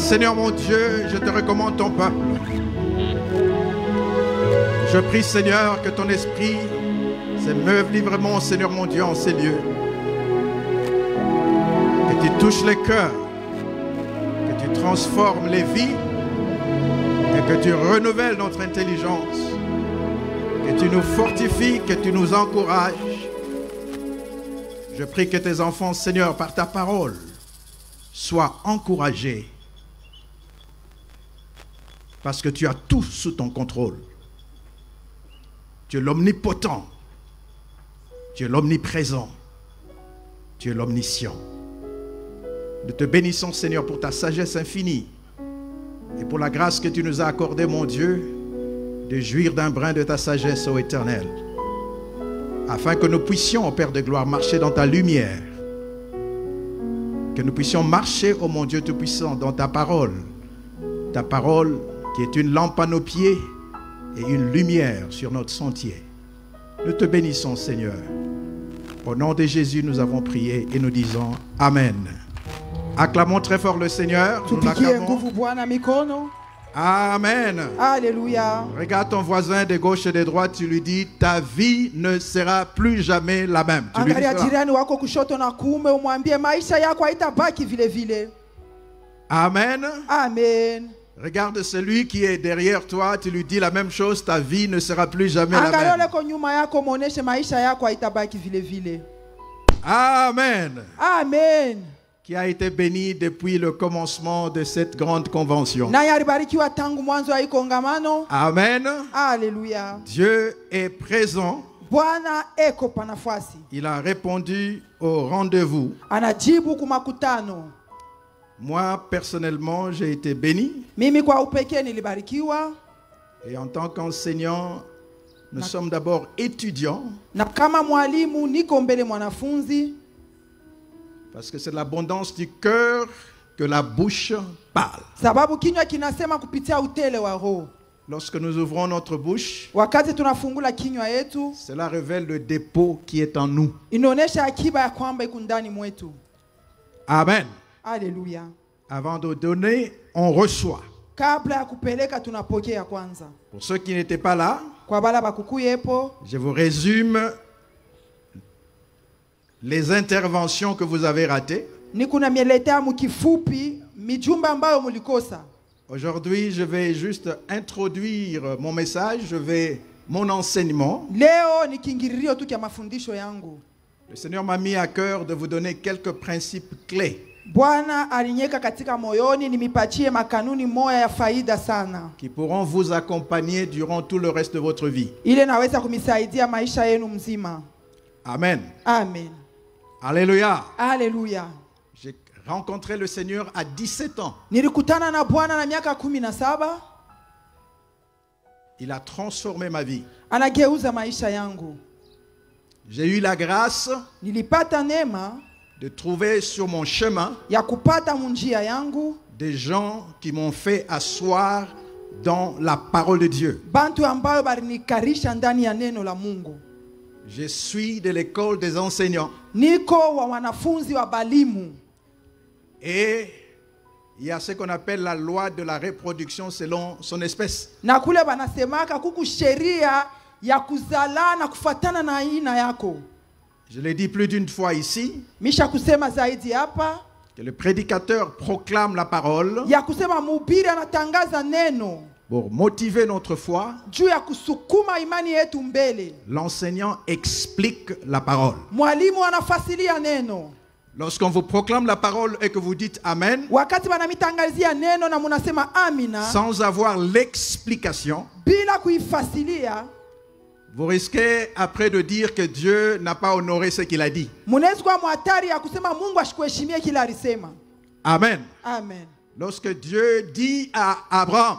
Seigneur mon Dieu, je te recommande ton peuple. Je prie, Seigneur, que ton esprit s'émeuve librement, Seigneur mon Dieu, en ces lieux. Que tu touches les cœurs, que tu transformes les vies et que tu renouvelles notre intelligence. Que tu nous fortifies, que tu nous encourages. Je prie que tes enfants, Seigneur, par ta parole, soient encouragés. Parce que tu as tout sous ton contrôle. Tu es l'omnipotent. Tu es l'omniprésent. Tu es l'omniscient. Nous te bénissons, Seigneur, pour ta sagesse infinie et pour la grâce que tu nous as accordée, mon Dieu, de jouir d'un brin de ta sagesse, ô Éternel, afin que nous puissions, ô Père de gloire, marcher dans ta lumière, que nous puissions marcher, ô mon Dieu Tout-Puissant, dans ta parole qui est une lampe à nos pieds et une lumière sur notre sentier. Nous te bénissons, Seigneur. Au nom de Jésus, nous avons prié et nous disons Amen. Acclamons très fort le Seigneur. Nous l'acclamons. Amen. Alléluia. Regarde ton voisin de gauche et de droite, tu lui dis ta vie ne sera plus jamais la même. Tu lui dis Amen. Amen. Regarde celui qui est derrière toi, tu lui dis la même chose, ta vie ne sera plus jamais la même. Amen. Amen. Qui a été béni depuis le commencement de cette grande convention. Amen. Alléluia. Dieu est présent. Il a répondu au rendez-vous. Moi, personnellement, j'ai été béni. Et en tant qu'enseignant, nous sommes d'abord étudiants. Parce que c'est de l'abondance du cœur que la bouche parle. Lorsque nous ouvrons notre bouche, cela révèle le dépôt qui est en nous. Amen. Alléluia. Avant de donner, on reçoit. Pour ceux qui n'étaient pas là, je vous résume les interventions que vous avez ratées. Aujourd'hui, je vais juste introduire mon message, mon enseignement. Le Seigneur m'a mis à cœur de vous donner quelques principes clés qui pourront vous accompagner durant tout le reste de votre vie. Amen. Amen. Alléluia. Alléluia. J'ai rencontré le Seigneur à 17 ans. Il a transformé ma vie. J'ai eu la grâce de trouver sur mon chemin des gens qui m'ont fait asseoir dans la parole de Dieu. Je suis de l'école des enseignants. Et il y a ce qu'on appelle la loi de la reproduction selon son espèce. Je l'ai dit plus d'une fois ici, que le prédicateur proclame la parole pour motiver notre foi. L'enseignant explique la parole. Lorsqu'on vous proclame la parole et que vous dites Amen, sans avoir l'explication, vous risquez après de dire que Dieu n'a pas honoré ce qu'il a dit. Amen. Amen. Lorsque Dieu dit à Abraham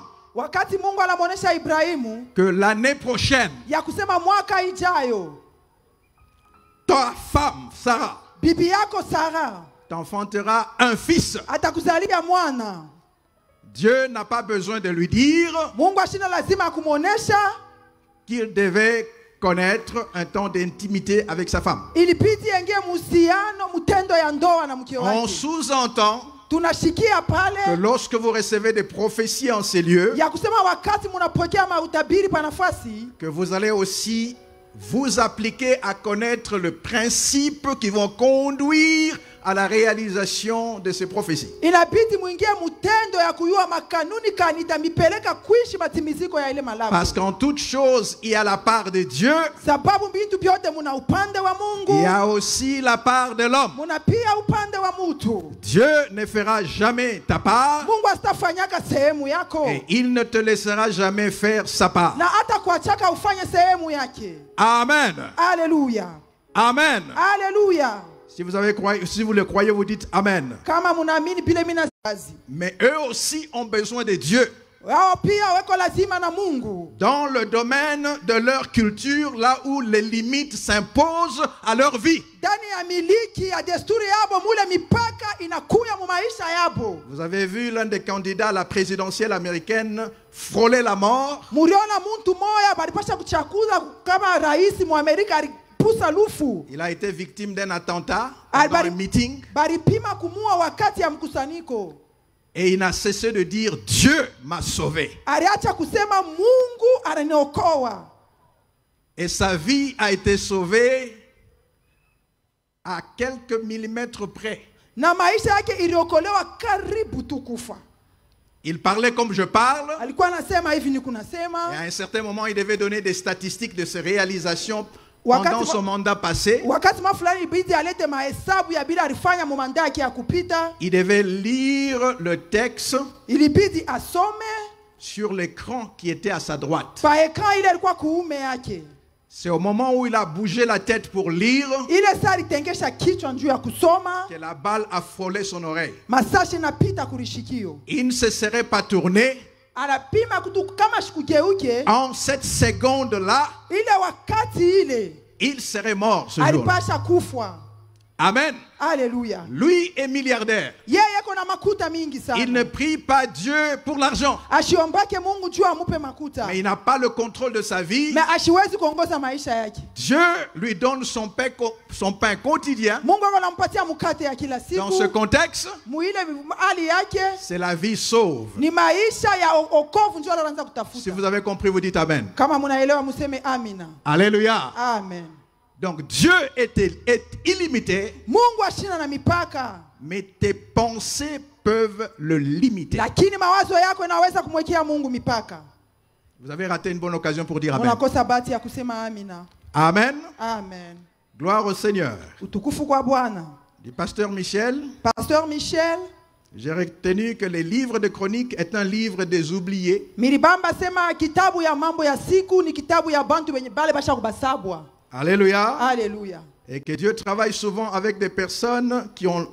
que l'année prochaine, ta femme Sarah t'enfantera un fils, Dieu n'a pas besoin de lui dire qu'il devait connaître un temps d'intimité avec sa femme. On sous-entend tunashikia que pale lorsque vous recevez des prophéties en ces lieux, ya kusema wakati munapokea mautabiri pa nafasi, que vous allez aussi vous appliquer à connaître le principe qui vont conduire à la réalisation de ces prophéties. inabidi muingie mutendo ya kuyua makanuni kanita mipeleka kuishi matimiziko ya ile malabu. Parce qu'en toute chose, il y a la part de Dieu, Sababu vitu vyote muna upande wa il y Mungu, a aussi la part de l'homme. muna pia upande wa mutu. Dieu ne fera jamais ta part Mungu asitafanyaka sehemu yako et il ne te laissera jamais faire sa part. na hata kuachaka ufanye sehemu yake. Amen. Haleluya, Amen. haleluya. Si vous le croyez, vous dites Amen. Kama munaamini vile mimi nazi, Mais eux aussi ont besoin de Dieu. wao pia weko lazima na Mungu Dans le domaine de leur culture, là où les limites s'imposent à leur vie. ndani ya miliki ya desturi yabo, mule mipaka inakuya mu maisha yabo. Vous avez vu l'un des candidats à la présidentielle américaine frôler la mort. Muriona muntu moya balipasha kuchakuza kama rais mu Amerika alipusa lufu, Il a été victime d'un attentat dans un meeting balipima kumua wakati ya mkusanyiko. et il n'a cessé de dire Dieu m'a sauvé. Aliacha kusema Mungu ananiokoa, Et sa vie a été sauvée à quelques millimètres près. na maisha yake iliokolewa karibu tu kufa. Il parlait comme je parle. Alikuwa anasema hivi ni Et kunasema. à un certain moment, il devait donner des statistiques de ses réalisations Wakati pendant son mandat passé. Wakati fulani ilibidi alete mahesabu ya bila alifanya mu manda yake ya kupita. Il devait lire le texte Ilibidi asome sur l'écran qui était à sa droite. pa ekran ile alikuwa kuume yake. C'est au moment où il a bougé la tête pour lire Ile saa alitengesha kichwa njuu ya kusoma, que la balle a frôlé son oreille. masashi napita kulishikio. Il ne se serait pas tourné. Anapima kutu kama shikugeuke, En cette seconde-là, ile wakati ile il serait mort ce jour-là. alipasha kufwa. Amen. Haleluya. Lui est milliardaire. Yeye kona makuta mingi Il ne sana. prie pas Dieu pour l'argent. Ashiombake Mungu juu amupe makuta. Mais il n'a pas le contrôle de sa vie. Me ashiwezi kuongoza maisha yake. Dieu lui donne son pain quotidien. Mungu anampatia mkate ya kila Dans ce siku. contexte, Muile hali yake c'est la vie sauve. ni maisha ya okovu ndio anaanza Si kutafuta. vous avez compris, vous dites Amen. Kama munaelewa museme amina. Alléluia. Amen. Donc Dieu est illimité, Mungu ashina na mipaka, mais tes pensées peuvent le limiter. lakini mawazo yako inaweza kumwekea Mungu mipaka. Vous avez raté une bonne occasion pour dire Amen. Unakosa bahati ya kusema amina. Amen. Amen. Gloire au Seigneur. Utukufu kwa Bwana. Du pasteur Michel, Pasteur Michel, j'ai retenu que les livres de chroniques est un livre des oubliés. Milibamba sema kitabu ya mambo ya siku ni kitabu ya bantu wenye bale basha kubasabwa. Alléluia. Haleluya. Et que Dieu travaille souvent avec des personnes qui ont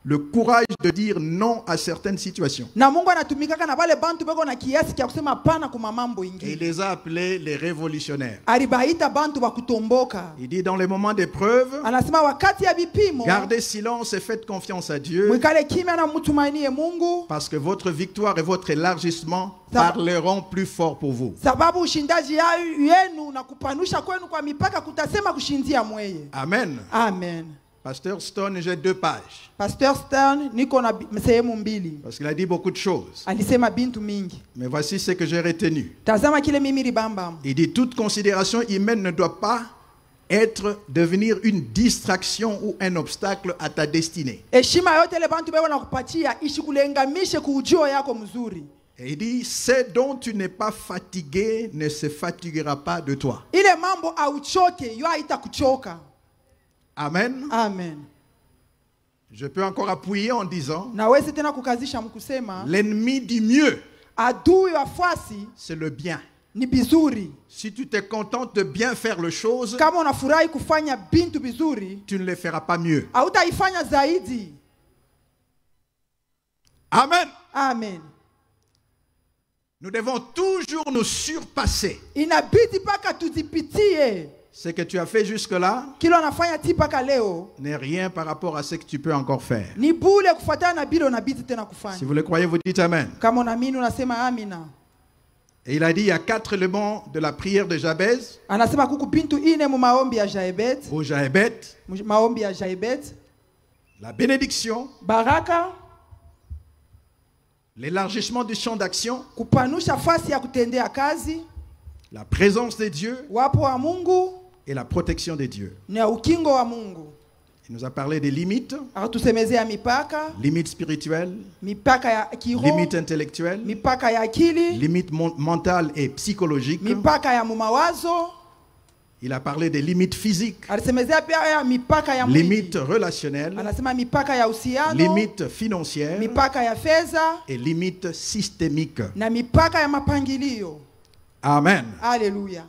le courage de dire non à certaines situations. Na Mungu anatumikaka na bale bantu beko na kiasi kia kusema pana kuma mambo Et il ingine. les a appelés les révolutionnaires. Alibaita bantu wa kutomboka. Il dit dans les moments d'épreuve, Anasema wakati ya vipimo, gardez silence et faites confiance à Dieu, mwikale kimya na mtumainie Mungu, parce que votre victoire et votre élargissement parleront plus fort pour vous. sababu ushindaji yenu na kupanusha kwenu kwa mipaka kutasema kushindia mweye. Amen. Amen. Pasteur Stone, j'ai 2 pages, Pastor Stern niko na sehemu mbili. parce qu'il a dit beaucoup de choses. Alisema bintu mingi. Mais voici ce que j'ai retenu. Tazama kile mimi libamba. Il dit, toute considération humaine ne doit pas devenir une distraction ou un obstacle à ta destinée. Heshima yote ile bantu beko na kupatia ishikulengamishe kuujio yako mzuri. Et il dit, ce dont tu n'es pas fatigué ne se fatiguera pas de toi. Ile mambo auchoke, yo haita kuchoka. Amen. Amen. Je peux encore appuyer en disant, Nawezi tena kukazisha mkusema, l'ennemi du mieux, adui wa fasi c'est le bien. ni bizuri. Si tu te contentes de bien faire les choses, Kama unafurahi kufanya bintu bizuri, tu ne les feras pas mieux. hautaifanya zaidi. Amen. Amen. Nous devons toujours nous surpasser. Inabidi paka tuzipitie. Ce que tu as fait jusque-là Kilo anafanya ti paka leo n'est rien par rapport à ce que tu peux encore faire. ni bule kufuatana na bilo unabidi tena Si kufanya. vous le croyez, vous dites Amen. Kama unaamini unasema amina. Et il a dit, il y a 4 éléments de la prière de Jabez, Anasema kuku bintu ine mu maombi ya Jaebet, au Jaébet, maombi ya Jaebet, la bénédiction, baraka, l'élargissement du champ d'action, kupanusha fasi ya kutendea kazi, la présence de Dieu wapo wa Mungu et la protection de Dieu. na ukingo wa Mungu. Il nous a parlé des limites, Akatusemezea mipaka, limites spirituelles, mipaka ya kiroho, limites intellectuelles, mipaka ya akili, limites mentales et psychologiques. mipaka ya mumawazo. Il a parlé des limites physiques, Alisemezea pia ya mipaka ya mwili. limites relationnelles, Anasema mipaka ya uhusiano, limites financières mipaka ya fedha et limites systémiques. na mipaka ya mapangilio. Amen. Alléluia.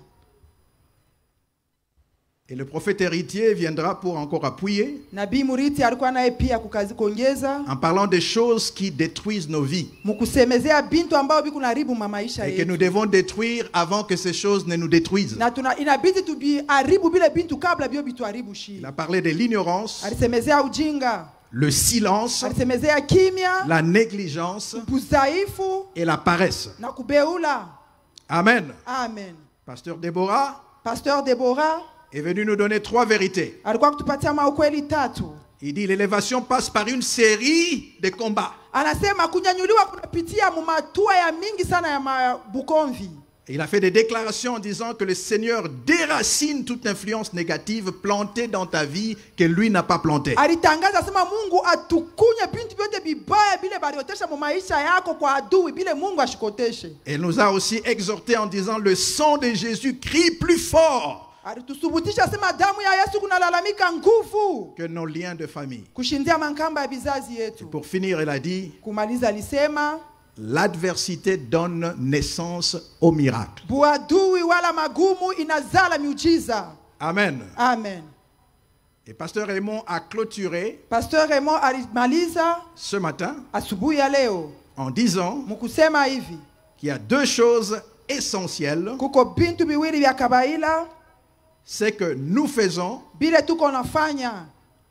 Et le prophète héritier viendra pour encore appuyer Nabii Muriti alikuwa naye pia kuongeza en parlant des choses qui détruisent nos vies mkusemezea bintu ambao bikunaribu maisha et que nous yetu. devons détruire avant que ces choses ne nous détruisent. Na inabidi tubiharibu bile bintu kabla bio bituharibu shi. Il a parlé de l'ignorance, Alisemezea ujinga, le silence, alisemezea kimya, la négligence udhaifu et la paresse. na kubeula. Amen. Amen. Pasteur Déborah Pasteur Deborah est venu nous donner 3 vérités. alikuwa kutupatia maukweli 3. Il dit l'élévation passe par une série de combats. Anasema kunyanyuliwa kunapitia mumatua ya mingi sana ya mabukomvi. Et il a fait des déclarations en disant que le Seigneur déracine toute influence négative plantée dans ta vie que lui n'a pas plantée. Alitangaza sema Mungu atukunye bintu vyote bibaya bile baliotesha mu maisha yako kwa adui bile Mungu ashikoteshe. Et il nous a aussi exhorté en disant le sang de Jésus crie plus fort Alitusubutisha sema damu ya Yesu kunalalamika nguvu que nos liens de famille. kushindia mankamba ya bizazi yetu. Pour finir, il a dit Kumaliza alisema l'adversité donne naissance au miracle. buadui wala magumu inazala miujiza. Amen. Amen. Et Pasteur Raymond a clôturé Pasteur Raymond alimaliza ce matin asubuhi ya leo en disant mkusema hivi, qu'il y a 2 choses essentielles. kuko bintu biwili vya kabaila C'est que nous faisons bile tuko nafanya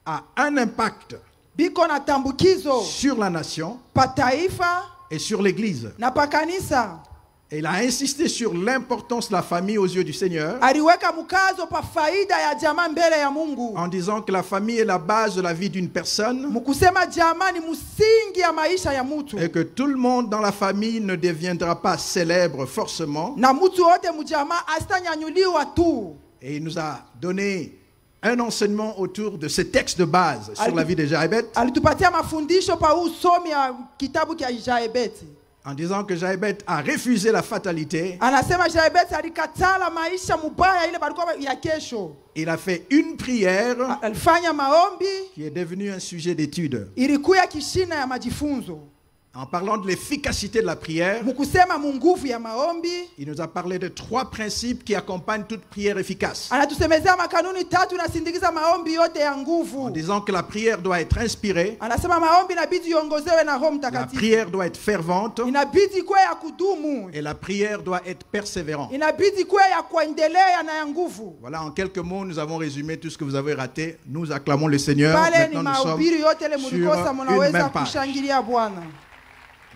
a un impact biko na tambukizo sur la nation pa taifa et sur l'église. na pa kanisa. Et il a insisté sur l'importance de la famille aux yeux du Seigneur Aliweka mkazo pa faida ya jamaa mbele ya Mungu, en disant que la famille est la base de la vie d'une personne mkusema jamaa ni msingi ya maisha ya mtu, et que tout le monde dans la famille ne deviendra pas célèbre forcément. na mtu wote mjamaa asitanyanyuliwa tu. Et il nous a donné un enseignement autour de ce texte de base sur la vie de Jaébet Alitupatia mafundisho pa usomi ya kitabu kia Jaebeti. en disant que Jaébet a refusé la fatalité. Anasema Jaebeti alikatala maisha mubaya ile balikuwa ya kesho. Il a fait une prière Alifanya maombi qui est devenue un sujet d'étude. ilikuya kishina ya majifunzo. En parlant de l'efficacité de la prière, Mkusema munguvu ya maombi, il nous a parlé de 3 principes qui accompagnent toute prière efficace. anatusemezea makanuni 3 nasindikiza maombi yote ya En nguvu. disant que la prière doit être inspirée, Anasema maombi inabidi iongozewe na Roho la Mtakatifu. prière doit être fervente Inabidi kuwe ya kudumu. et la prière doit être persévérante. Inabidi kuwe ya kuendelea na ya nguvu. Voilà, en quelques mots, nous avons résumé tout ce que vous avez raté. Nous acclamons le Seigneur. Pale ni Maintenant, nous sommes mahubiri yote ile sur mulikosa une mnaweza même page. kushangilia Bwana.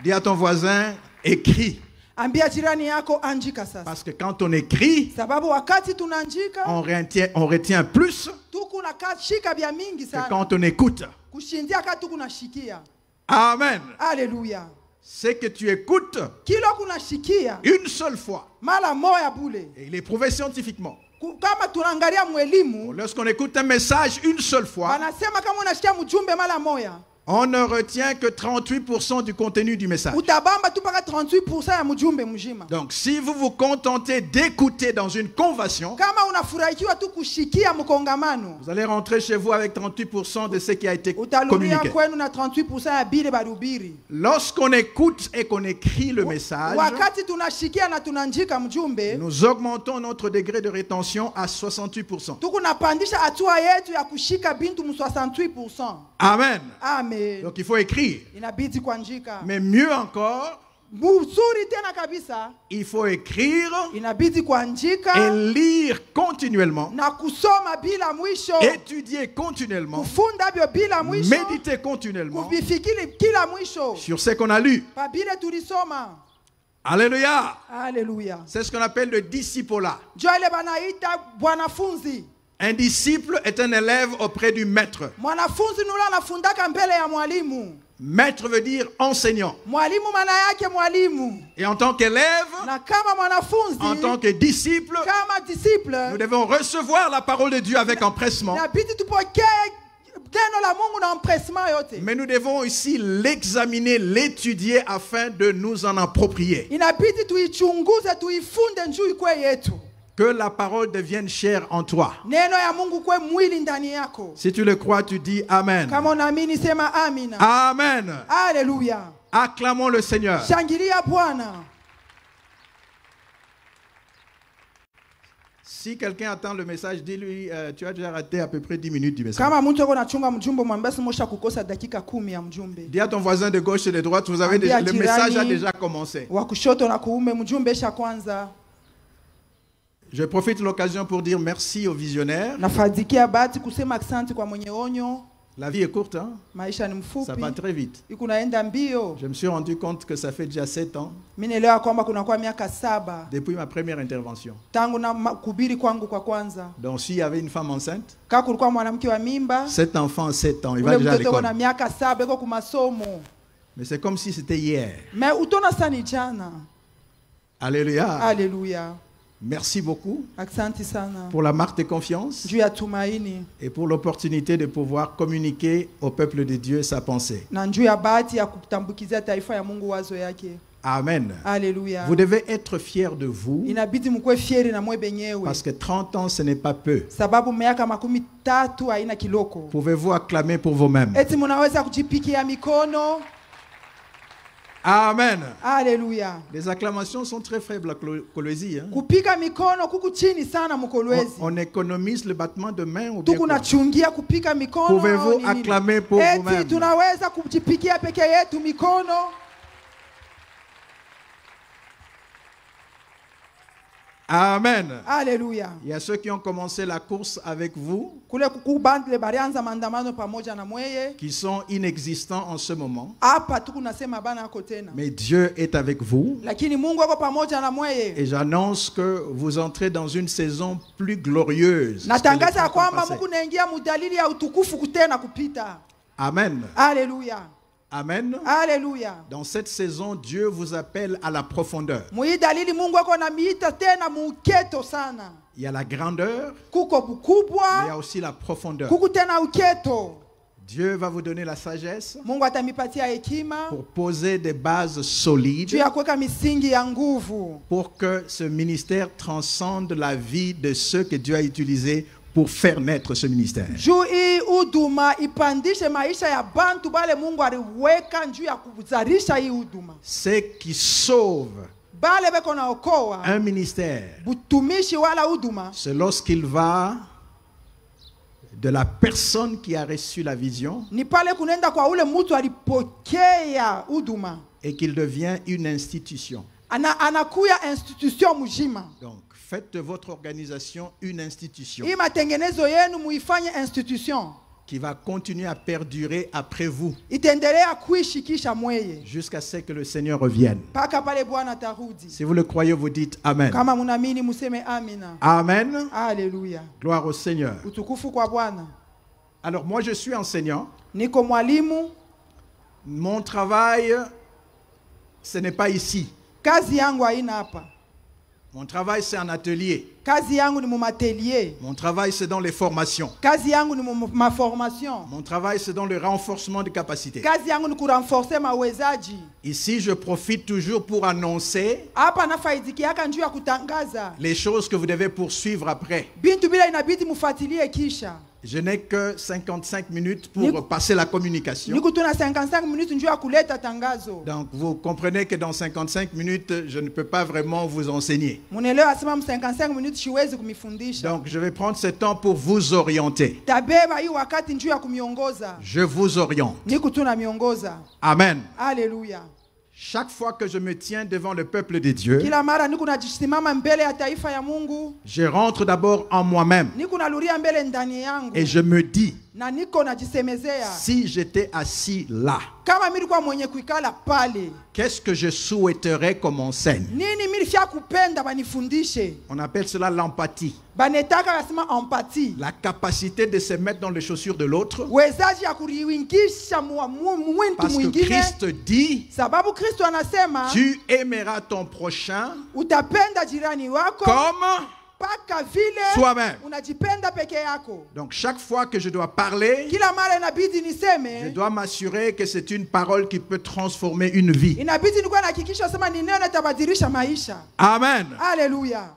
Dis à ton voisin, écris. Ambia jirani yako andika sasa. Parce que quand on écrit, Sababu wakati tunaandika on retient plus tuku na shika bya mingi que sana quand on écoute. kushindia kati kunashikia. Amen. Haleluya. C'est que tu écoutes Kilo kunashikia une seule fois. mara moya bule. Et il est prouvé scientifiquement. Kama tunaangalia mwelimu, Lorsqu'on écoute un message une seule fois, wanasema kama unashikia mjumbe mara moya, on ne retient que 38% du contenu du message. utabamba tu paka 38% ya mjumbe mzima. Donc si vous vous contentez d'écouter dans une convention, Kama unafurahikiwa tu kushikia mkongamano, vous allez rentrer chez vous avec 38% de ce qui a été utarudia communiqué. kwenu na 38% ya bile barubiri. Lorsqu'on écoute et qu'on écrit le message, Wakati tunashikia na tunaandika mjumbe, nous augmentons notre degré de rétention à 68%. tukunapandisha hatua yetu ya kushika bintu mu 68%. Amen. Amen. Donc il faut écrire. Inabidi kuandika. Mais mieux encore, Mzuri tena kabisa, il faut écrire inabidi kuandika et lire continuellement, na kusoma bila mwisho, étudier continuellement, kufunda byo bila mwisho, méditer continuellement kuvifikiri kila mwisho sur ce qu'on a lu. pa bile tulisoma. Alléluia. Haleluya. C'est ce qu'on appelle le discipolat. Jo ile banaita bwanafunzi. Un disciple est un élève auprès du maître. Mwanafunzi nula anafundaka mbele ya mwalimu. Maître veut dire enseignant. Mwalimu maana yake mwalimu. Et en tant qu'élève, Na kama mwanafunzi, en tant que disciple, kama disciple, nous devons recevoir la parole de Dieu avec empressement. inabidi tupokee neno la Mungu na empressement yote. Mais nous devons aussi l'examiner, l'étudier afin de nous en approprier. Inabidi tuichunguze, tuifunde njoo ikwe yetu. Que la parole devienne chère en toi. Neno ya Mungu kwe mwili ndani yako. Si tu le crois, tu dis Amen. Kama unaamini sema amina. Amen. Alléluia. Acclamons le Seigneur. Shangilia Bwana. Si quelqu'un attend le message, dis-lui, tu as déjà raté à peu près 10 minutes du message. Kama mtu yuko nachunga mjumbe mwambie simosha kukosa dakika 10 ya mjumbe. Dis à ton voisin de gauche et de droite, vous avez déjà, le message a déjà commencé. Wa kushoto na kuume mjumbe sha kwanza. Je profite de l'occasion pour dire merci aux visionnaires. Nafadikia bahati kusema asante kwa mwenye onyo. La vie est courte, hein? Maisha ni Ça va mfupi. très vite. Ikunaenda mbio. Je me suis rendu compte que ça fait déjà 7 ans Mimi naelewa kwamba kuna kwa miaka 7 depuis ma première intervention. tangu na kuhubiri kwangu kwa kwanza. Donc s'il y avait une femme enceinte, Kama kulikuwa mwanamke wa mimba, cet enfant a 7 ans, il va ule déjà à mtoto l'école. na miaka 7 iko kwa masomo. Mais c'est comme si c'était hier. Mais utona sani jana. Alléluia. Haleluya. Merci beaucoup Asante sana. pour la marque de confiance Juu ya tumaini et pour l'opportunité de pouvoir communiquer au peuple de Dieu sa pensée. na juu ya bahati ya kutambukizia taifa ya Mungu wazo yake. Amen. Haleluya. Vous devez être fiers de vous Inabidi mkwe fieri na mwe benyewe. parce que 30 ans, ce n'est pas peu. Sababu miaka 13 haina kiloko. Pouvez-vous acclamer pour vous-même? Eti mnaweza kujipikia mikono. Amen. Haleluya. Les acclamations sont très faibles à Kolwezi. Hein? Kupika mikono kuku chini sana mkolwezi. On économise le battement de main ou bien Tuko quoi? nachungia kupika mikono. Pouvez-vous au nini? acclamer pour Eti vous-même? tunaweza kujipikia peke yetu mikono. Amen. Haleluya. Il y a ceux qui ont commencé la course avec vous, Kule kukubandle barianza maandamano pamoja na mweye. qui sont inexistants en ce moment. Hapa tuko nasema bana yako tena. Mais Dieu est avec vous. Lakini Mungu ako pamoja na mweye. Et j'annonce que vous entrez dans une saison plus glorieuse. que les Natangaza ya 30 ans kwamba passés. Mungu naingia mudalili ya utukufu kutena kupita. Amen. Haleluya. Amen. Haleluya. Dans cette saison, Dieu vous appelle à la profondeur. Mui dalili Mungu ako na miita tena muketo sana. Il y a la grandeur, Kuko mais il y bukubwa, a aussi la profondeur. kuku tena uketo. Dieu va vous donner la sagesse Mungu atamipatia hekima pour poser des bases juu solides ya kuweka misingi ya nguvu pour que ce ministère transcende la vie de ceux que Dieu a utilisés pour faire naître ce ministère. juu hii huduma ipandishe maisha ya bantu bale Mungu aliweka juu ya kuzarisha hii huduma. Ce qui sauve Bale beko na okoa un ministère, butumishi wala huduma c'est lorsqu'il va de la personne qui a reçu la vision ni pale kunenda kwa ule mtu alipokea huduma et qu'il devient une institution. anakuya institution mjima. Donc, faites de votre organisation une institution Hii matengenezo yenu muifanye institution qui va continuer à perdurer après vous itendelea kuishi kisha mweye jusqu'à ce que le Seigneur revienne. paka pale Bwana tarudi. Si vous le croyez, vous dites Amen. Kama munaamini museme amina. Amen. Haleluya. Gloire au Seigneur. Utukufu kwa Bwana. Alors, moi, je suis enseignant. Niko mwalimu. Mon travail, ce n'est pas ici. Kazi yangu haina hapa. Mon travail, c'est en atelier. Kazi yangu ni mumatelier. Mon travail, c'est dans les formations. Kazi yangu ni ma formation. Mon travail, c'est dans le renforcement de capacités. Kazi yangu ni kurenforcer mawezaji. Ici, je profite toujours pour annoncer Hapa nafaidikiaka njuu ya kutangaza. les choses que vous devez poursuivre après. Bintu bila inabidi mufuatilie kisha. Je n'ai que 55 minutes pour passer la communication. Niko tuna 55 minutes njuu ya kuleta tangazo. Donc, vous comprenez que dans 55 minutes, je ne peux pas vraiment vous enseigner. Munelewa asema 55 minutes siwezi kumifundisha. Donc, je vais prendre ce temps pour vous orienter. Tabeba hii wakati njuu ya kumiongoza. Je vous oriente. Niko tuna miongoza. Amen. Haleluya. Chaque fois que je me tiens devant le peuple de Dieu, Kila mara niko najisimama mbele ya taifa ya Mungu. je rentre d'abord en moi-même Niko naluria mbele ndani yangu. et je me dis, na niko najisemezea si j'étais assis là, kama mimi nilikuwa mwenye kuikala pale, qu'est-ce que je souhaiterais qu'on m'enseigne? nini mimi nifia kupenda banifundishe? On appelle cela l'empathie. Banetaka nasema empathie, La capacité de se mettre dans les chaussures de l'autre. wezaji ya kuriwingisha mwintu Parce que mwingine, Christ dit, sababu Kristo anasema tu aimeras ton prochain utapenda jirani wako comme paka vile soi-même. unajipenda peke yako. Donc chaque fois que je dois parler, Kila mara inabidi je niseme, dois m'assurer que c'est une parole qui peut transformer une vie. inabidi nikuwa nahakikisha sema ni neno itabadilisha maisha. Amen. Haleluya.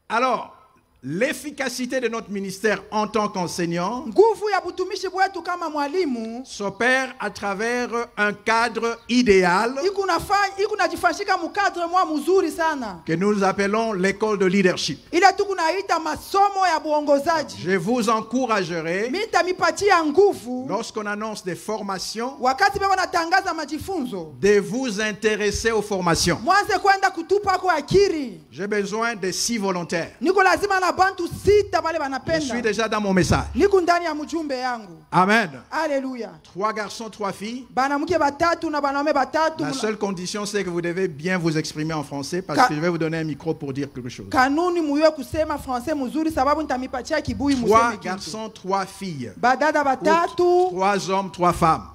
Alors, l'efficacité de notre ministère en tant qu'enseignant Nguvu ya butumishi bwetu kama mwalimu s'opère à travers un cadre idéal iko najifanyika mukadre mwa mzuri sana, que nous appelons l'école de leadership. ile tu kunaita masomo ya buongozaji. Je vous encouragerai, Mimi nitamipatia nguvu lorsqu'on annonce des formations, wakati baba natangaza majifunzo, de vous intéresser aux formations. mwanze kwenda kutupa kwa akili. J'ai besoin de 6 volontaires. Niko lazima na bantu sita bale Je suis banapenda. déjà dans mon message. Niko ndani ya mjumbe yangu. Amen. Haleluya. 3 garçons, 3 filles. Banamke batatu na banaume batatu. La seule condition, c'est que vous devez bien vous exprimer en français parce que je vais vous donner un micro pour dire quelque chose. Kanuni muiwe kusema français mzuri sababu nitamipatia kibui 3 museme kitu. garçons, 3 filles. Badada batatu 3 hommes, 3 femmes.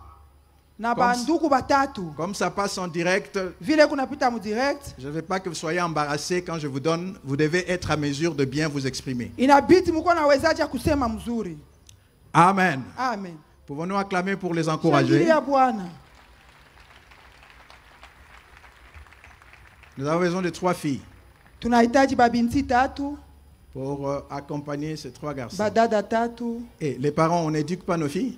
na banduku batatu. Comme ça passe en direct, Vile kunapita mu direct, je ne veux pas que vous soyez embarrassés quand je vous donne. Vous devez être à mesure de bien vous exprimer. inabidi mko na wezaji ya kusema mzuri. Amen. Amen. Pouvons-nous acclamer pour les encourager? Shangilia Bwana. Nous avons besoin de 3 filles Tunahitaji babinti tatu, pour accompagner ces 3 garçons. badada tatu. Et les parents, on n'éduque pas nos filles?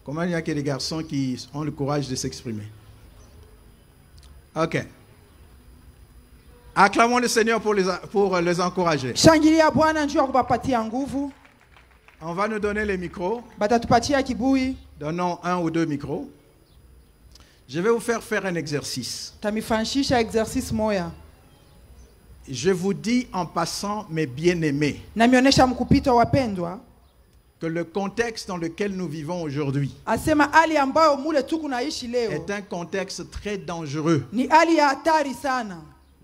Comment il y a que des garçons qui ont le courage de s'exprimer? Ok. Acclamons le Seigneur pour les encourager. Shangilia Bwana njoo kubapatia nguvu. On va nous donner les micros. Batatupatia kibui. Donnons 1 ou 2 micros. Je vais vous faire un exercice. Tamifanishisha exercice moya. Je vous dis en passant, mes bien-aimés, Namionesha mkupita wapendwa, que le contexte dans lequel nous vivons aujourd'hui asema hali ambayo mule tuku naishi leo est un contexte très dangereux. ni hali ya hatari sana.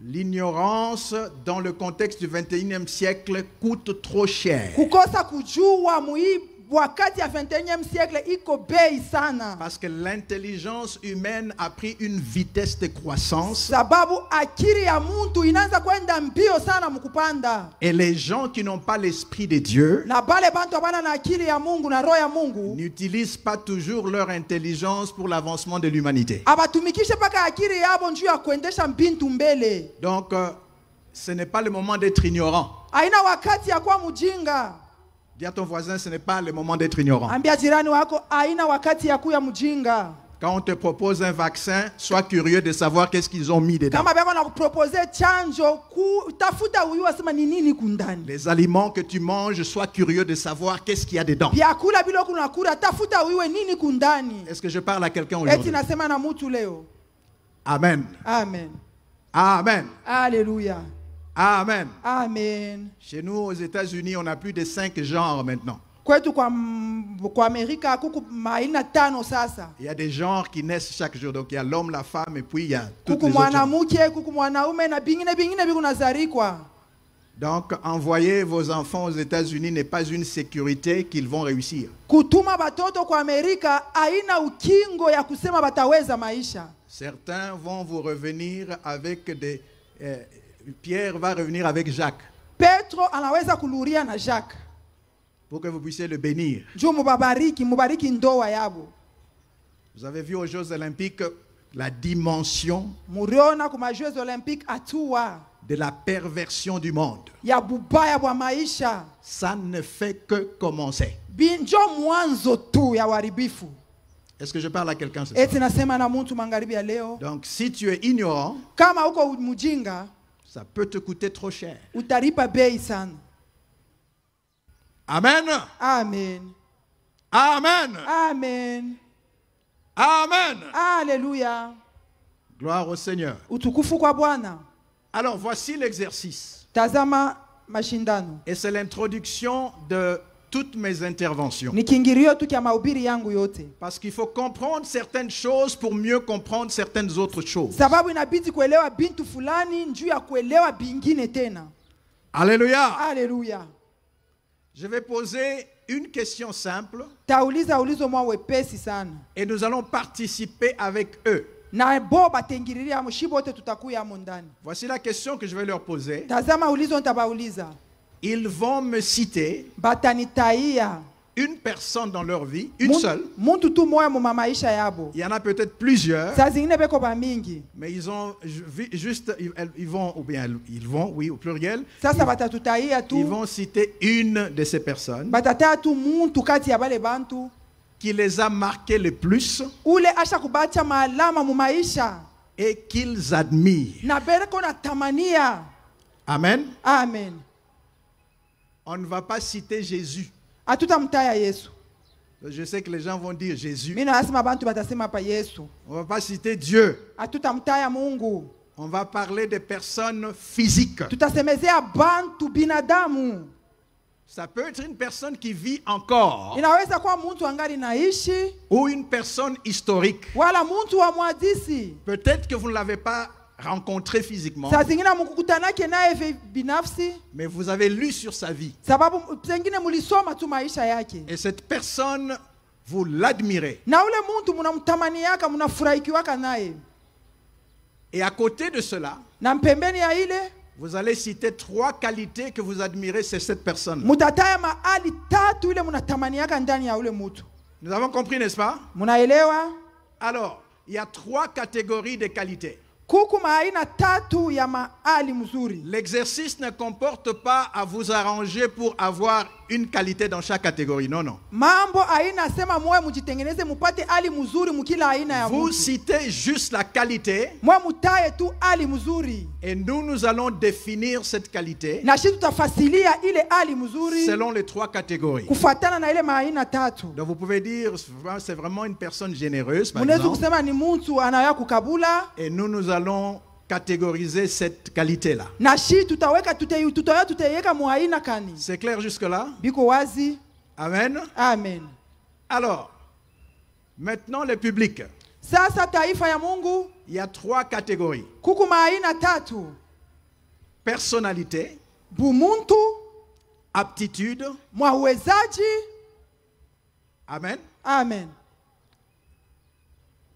L'ignorance dans le contexte du 21e siècle coûte trop cher. Kukosa kujua wakati ya 21e siècle iko bei sana. Parce que l'intelligence humaine a pris une vitesse de croissance. Sababu akili ya muntu inaanza kwenda mbio sana mkupanda. Et les gens qui n'ont pas l'esprit de Dieu Na bale bantu abana na akili ya Mungu na roho ya Mungu n'utilisent pas toujours leur intelligence pour l'avancement de l'humanité. abatumikishe paka akili yabo njuu ya kuendesha mbintu mbele. Donc, ce n'est pas le moment d'être ignorant. Aina wakati ya kuwa mjinga. Dis à ton voisin, ce n'est pas le moment d'être ignorant. Ambia jirani wako aina wakati ya kuya mjinga. Quand on te propose un vaccin, sois curieux de savoir qu'est-ce qu'ils ont mis dedans. Kama beko na kupropose chanjo, tafuta uyua sema ni nini kundani. Les aliments que tu manges, sois curieux de savoir qu'est-ce qu'il y a dedans. Vyakula bila kunakula, tafuta uyue nini kundani. Est-ce que je parle à quelqu'un Eti aujourd'hui? nasema na mutu leo. Amen. Amen. Amen. Alléluia. Amen. Amen. Chez nous, aux États-Unis, on a plus de 5 genres maintenant. Kwetu kwa Amerika kuku maina tano sasa. Il y a des genres qui naissent chaque jour. Donc, il y a l'homme, la femme, et puis il y a toutes Kuku les autres genres. mwanamuke, kuku mwanaume na bingine bikunazarikwa. Donc, envoyer vos enfants aux États-Unis n'est pas une sécurité qu'ils vont réussir. Kutuma batoto kwa Amerika haina ukingo ya kusema bataweza maisha. Certains vont vous revenir avec des... Pierre va revenir avec Jacques Petro anaweza kuluria na Jacques. pour que vous puissiez le bénir. Juu mubariki ndoa yabo. Vous avez vu aux Jeux Olympiques la dimension Muriona kuma Jeux Olympiques atua de la perversion du monde. ya bubaya bwa maisha. Ça ne fait que commencer. Binjo mwanzo tu ya waribifu. Est-ce que je parle à quelqu'un ce soir? Eti nasema na muntu magharibi ya leo. Donc, si tu es ignorant, Kama uko mujinga, ça peut te coûter trop cher. utaripa bei sana. Amen. Amen. Amen. Amen. Amen. Alléluia. Gloire au Seigneur. Utukufu kwa Bwana. Alors, voici l'exercice. Tazama mashindano. Et c'est l'introduction de toutes mes interventions. Ni kiingirio tu kya mahubiri yangu yote. Parce qu'il faut comprendre certaines choses pour mieux comprendre certaines autres choses. Sababu inabidi kuelewa bintu fulani njuu ya kuelewa bingine tena. Alléluia. Alléluia. Je vais poser une question simple Tauliza ulizo mwa wepesi sana. et nous allons participer avec eux. Na bo batengiriria mushibo wote tutakuya amo ndani. Voici la question que je vais leur poser. Tazama ulizo ntabauliza. Ils vont me citer Batanitaia une personne dans leur vie, une seule. Muntu tu moya mu maisha yabo. Il y en a peut-être plusieurs, Saa zingine beko ba mingi. mais ils ont juste, ils vont, ou bien ils vont, oui, au pluriel, Sasa batatutaia tu. ils vont citer une de ces personnes Batata tu muntu kati ya bale bantu. qui les a marqués le plus Ule asha kubacha maalama mu maisha. et qu'ils admirent. Na bereko na tamania. Amen. Amen. On ne va pas citer Jésus. Hatutamtaya Yesu. Je sais que les gens vont dire Jésus. Mimi nasema bantu batasema pa Yesu. On ne va pas citer Dieu. Hatutamtaya Mungu. On va parler des personnes physiques. Tutasemezea bantu binadamu. Ça peut être une personne qui vit encore Inaweza kuwa mtu angali naishi ou une personne historique. wala mtu wa mwadisi. Peut-être que vous ne l'avez pas rencontré physiquement, Saa zingine mkukutanake naye binafsi mais vous avez lu sur sa vie. sababu zingine mulisoma tu maisha yake. Et cette personne, vous l'admirez. Na ule mtu mnamtamaniaka mnafurahikiwaka naye. Et à côté de cela, Na mpembeni ya ile vous allez citer 3 qualités que vous admirez chez cette personne. mutataya maali tatu ile mnatamaniaka ndani ya ule mtu. Nous avons compris, n'est-ce pas? Munaelewa? Alors, il y a 3 catégories de qualités. Kuku maaina tatu ya maali mzuri. L'exercice ne comporte pas à vous arranger pour avoir une qualité dans chaque catégorie. Non, non. Mambo aina sema moyo mujitengeneze mupate ali mzuri mukila aina ya Vous mtu. citez juste la qualité Moyo mutaye tu ali mzuri. et nous allons définir cette qualité Na shi tutafasilia ile ali mzuri selon les 3 catégories. kufuatana na ile maaina tatu. Donc vous pouvez dire c'est vraiment une personne généreuse, par Munaweza exemple, kusema ni mtu anaya kukabula et nous allons catégoriser cette qualité-là. na shi tutaweka tutaiweka muaina kani. C'est clair jusque-là? Biko wazi? Amen. Amen. Alors, maintenant le public. Sasa taifa ya Mungu Il y a 3 catégories. kuku maaina tatu. Personnalité, Bumuntu, aptitude. mwawezaji. Amen. Amen.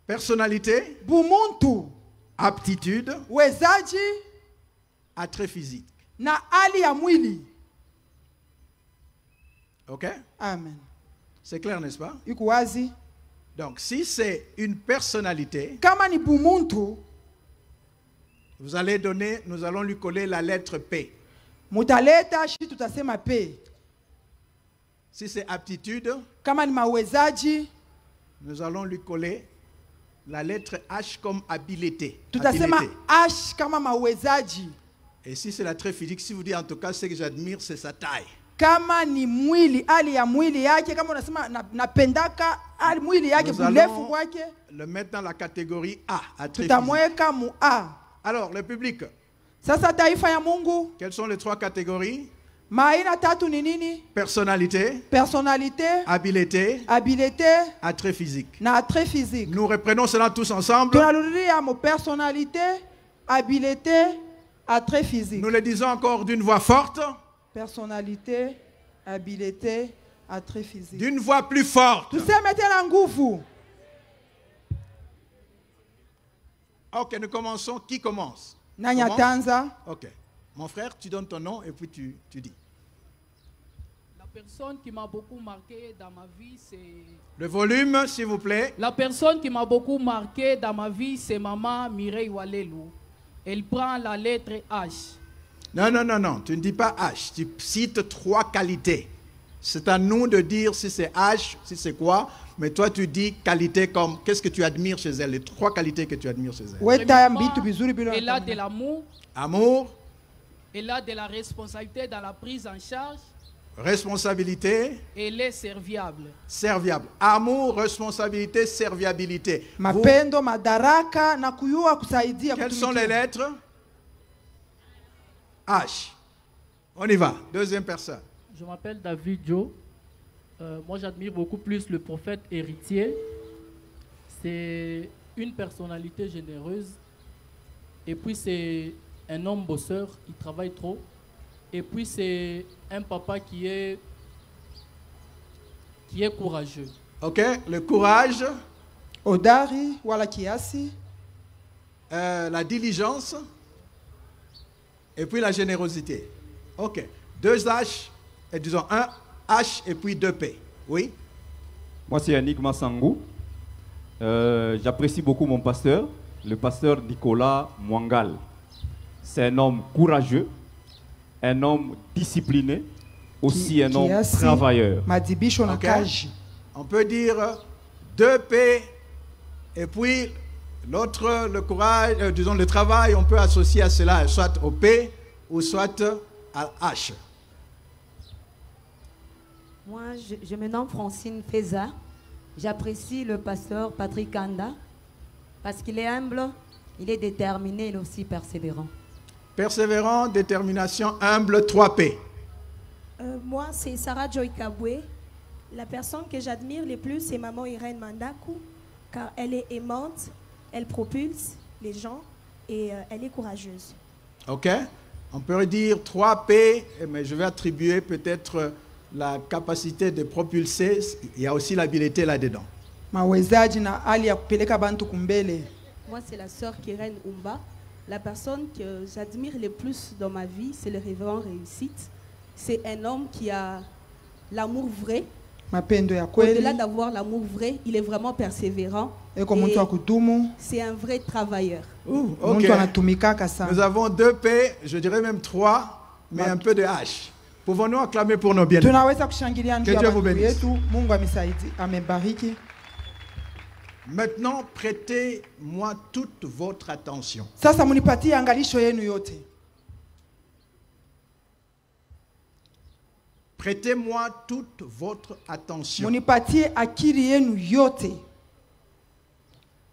Personnalité, Bumuntu, aptitude, wezaji attrait physique. na ali ya mwili. OK? Amen. C'est clair, n'est-ce pas? Iko wazi? Donc, si c'est une personnalité, Kama ni bumuntu, nous allons lui coller la lettre P. mutaleta shi tutasema pe. Si c'est aptitude, Kama ni mawezaji, nous allons lui coller la lettre H comme habileté. tutasema Habileté. ash kama mawezaji. Et si c'est l'attrait physique, si vous dites en tout cas ce que j'admire, c'est sa taille. Kama ni mwili, ali ya mwili yake, kama unasema napendaka ali mwili yake, Nous bulefu allons kwake, le mettre dans la catégorie A, attrait physique. tutamweka mu A. Alors, le public, Sasa taifa ya Mungu, quelles sont les 3 catégories? maaina tatu ni nini? Personnalité, Personnalité, habileté, habileté attrait physique. na attrait physique. Nous reprenons cela tous ensemble. Tunarudia mo personnalité, habileté, attrait physique. Nous le disons encore d'une voix forte, Personnalité, habileté, attrait physique. d'une voix plus forte. Tuseme tena nguvu. Ok, nous commençons. Qui commence? Nanya Commence? tanza. Ok. Mon frère, tu donnes ton nom et puis tu dis. La personne qui m'a beaucoup marqué dans ma vie, c'est... Le volume, s'il vous plaît. La personne qui m'a beaucoup marqué dans ma vie, c'est maman Mireille Walelou. Elle prend la lettre H. Non, non, non, non. Tu ne dis pas H. Tu cites 3 qualités. C'est à nous de dire si c'est H, si c'est quoi. Mais toi, tu dis qualité comme qu'est-ce que tu admires chez elle. Les 3 qualités que tu admires chez elle. Premièrement, elle a de l'amour. Amour. Elle a de la responsabilité dans la prise en charge. Responsabilité. Elle est serviable. Serviable. Amour, responsabilité, serviabilité. Mapendo, madaraka na kuyua kusaidia. Quelles sont les lettres? H. On y va. Deuxième personne. Je m'appelle David Joe. Moi, j'admire beaucoup plus le prophète héritier. C'est une personnalité généreuse. Et puis, c'est un homme bosseur. Il travaille trop. Et puis, c'est un papa qui est courageux. Ok, le courage, Odari wala kiasi, la diligence et puis la générosité. Ok, 2 H, et disons 1 H et puis 2 P. Oui? Moi, c'est Yannick Massangou. J'apprécie beaucoup mon pasteur, le pasteur Nicolas Mwangal. C'est un homme courageux, un homme discipliné, aussi un homme kiasi, travailleur. madibisho na Ok. kaji. On peut dire 2 P et puis l'autre, le courage, disons le travail, on peut associer à cela soit au P ou soit à H. Moi, je me nomme Francine Feza. J'apprécie le pasteur Patrick Kanda parce qu'il est humble, il est déterminé, il est aussi persévérant. Persévérant, détermination, humble, 3 P. Moi, c'est Sarah Joy Kabwe. La personne que j'admire le plus, c'est Maman Irène Mandaku, car elle est aimante, elle propulse les gens et elle est courageuse. Ok? On peut dire 3 P, mais je vais attribuer peut-être la capacité de propulser. Il y a aussi l'habileté là-dedans. Mawezaji na hali ya kupeleka bantu kumbele. Moi, c'est la sœur Keren Umba. La personne que j'admire le plus dans ma vie, c'est le révérend Réussite. C'est un homme qui a l'amour vrai. Mapendo ya kweli. Au-delà d'avoir l'amour vrai, il est vraiment persévérant. Eko muntu wa kudumu. C'est un vrai travailleur. Ouh, ok. Muntu anatumikaka sana. Nous avons 2 P, je dirais même 3, mais un peu de H. Pouvons-nous acclamer pour nos bien-aimés? Tunaweza kushangilia Que ndugu Dieu vous yetu. bénisse. Mungu amebariki. Maintenant, prêtez-moi toute votre attention. Sasa munipatie angalisho yenu yote. Prêtez-moi toute votre attention. Munipatie akili yenu yote.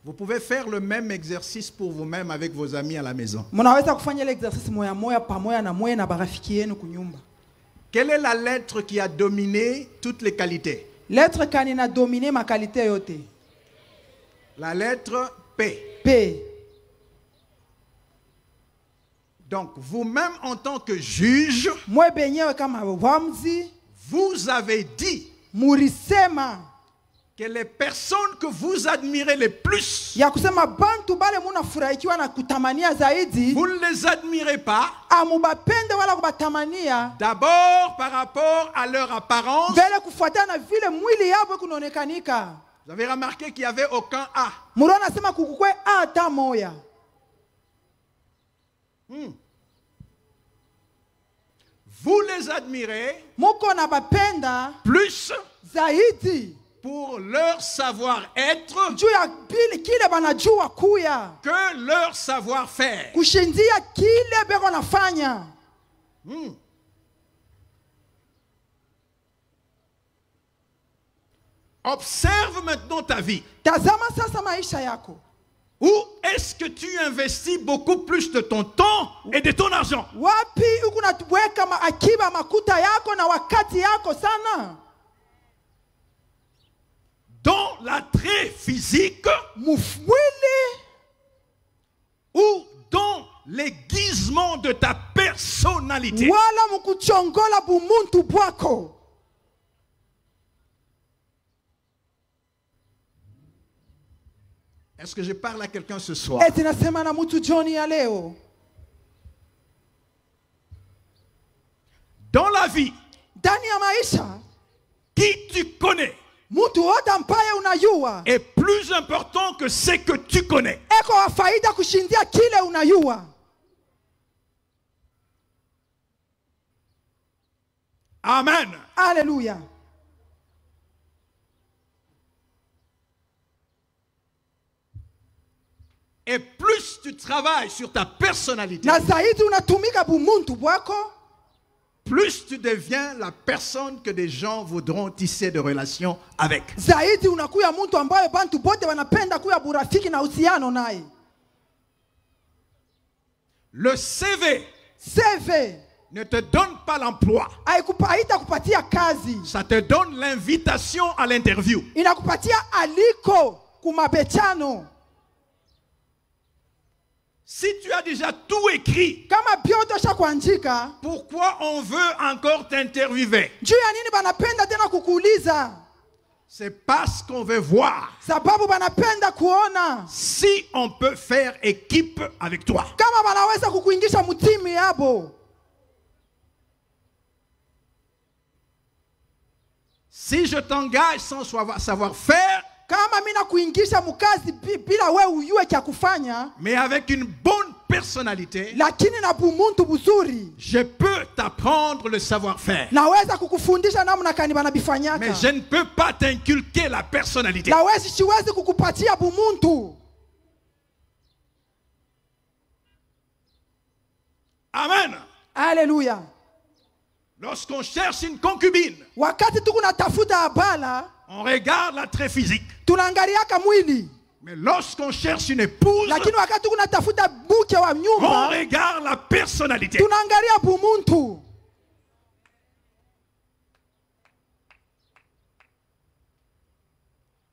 Vous pouvez faire le même exercice pour vous-même avec vos amis à la maison. Munaweza kufanya ile exercice moya moya pamoja na moya na barafiki yenu kunyumba. Quelle est la lettre qui a dominé toutes les qualités? Lettre kani na dominer ma qualité yote. La lettre P. P. Donc, vous-même en tant que juge, Mwe benyewe kama wamzi, vous avez dit murisema que les personnes que vous admirez le plus, ya kusema bantu bale munafurahikiwa na kutamania zaidi, vous ne les admirez pas amubapende wala kubatamania d'abord par rapport à leur apparence. mbele kufuatana na vile mwili yabo kunaonekanika. Vous avez remarqué qu'il n'y avait aucun A. Murona sema kukukwe ata moya. Vous les admirez Muko na bapenda plus zaidi pour leur savoir-être juu ya kile banajua kuya que leur savoir-faire. kushindia kile beko nafanya. Observe maintenant ta vie. Tazama sasa maisha yako. Où est-ce que tu investis beaucoup plus de ton temps et de ton argent? Wapi uko natuweka akiba makuta yako na wakati yako sana? Dans l'attrait physique Mufwili ou dans l'aiguisement de ta personnalité? wala mukuchongola bumuntu bwako. Est-ce que je parle à quelqu'un ce soir? Eti nasema na mutu Johnny ya leo. Dans la vie, Ndani ya maisha qui tu connais mutu wote ambaye unayua est plus important que ce que tu connais. eko wa faida kushindia kile unayua. Amen. Haleluya. Et plus tu travailles sur ta personnalité, Na zaidi unatumika bumuntu bwako, plus tu deviens la personne que des gens voudront tisser de relations avec. zaidi unakuya muntu ambaye bantu bote wanapenda kuya burafiki na uhusiano naye. Le CV CV ne te donne pas l'emploi. haitakupatia kazi, Ça te donne l'invitation à l'interview. inakupatia aliko kumabechano. Si tu as déjà tout écrit, Kama byote shakuandika, pourquoi on veut encore t'interviewer? juu ya nini banapenda tena kukuuliza? C'est parce qu'on veut voir Sababu banapenda kuona si on peut faire équipe avec toi. kama banaweza kukuingisha mutimu yabo. Si je t'engage sans savoir faire, Kama mina kuingisha mukazi bila we uyue kya kufanya, mais avec une bonne personnalité, lakini na bumuntu buzuri, je peux t'apprendre le savoir-faire. naweza kukufundisha namna kani banabifanyaka. Mais je ne peux pas t'inculquer la personnalité. Siwezi kukupatia bumuntu. Amen. Alléluia. Lorsqu'on cherche une concubine, Wakati tuku natafuta abala, on regarde l'attrait physique. tunaangaliaka mwili. Mais lorsqu'on cherche une épouse, Lakini wakati tuku natafuta mke wa on nyumba, regarde la personnalité. tunaangalia bumuntu.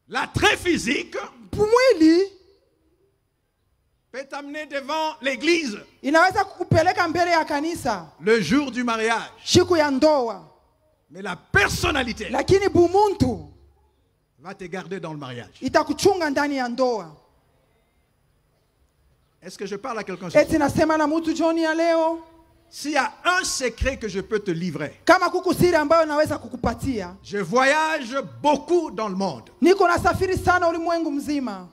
L'attrait physique Mwili peut t'amener devant l'église inaweza kukupeleka mbele ya kanisa le jour du mariage. siku ya ndoa, Mais la personnalité lakini bumuntu va te garder dans le mariage. itakuchunga ndani ya ndoa. Est-ce que je parle à quelqu'un ce soir? Eti nasema na mtu John ya leo, S'il y a un secret que je peux te livrer, kama kuku siri ambayo naweza kukupatia, je voyage beaucoup dans le monde. niko nasafiri sana ulimwengu mzima.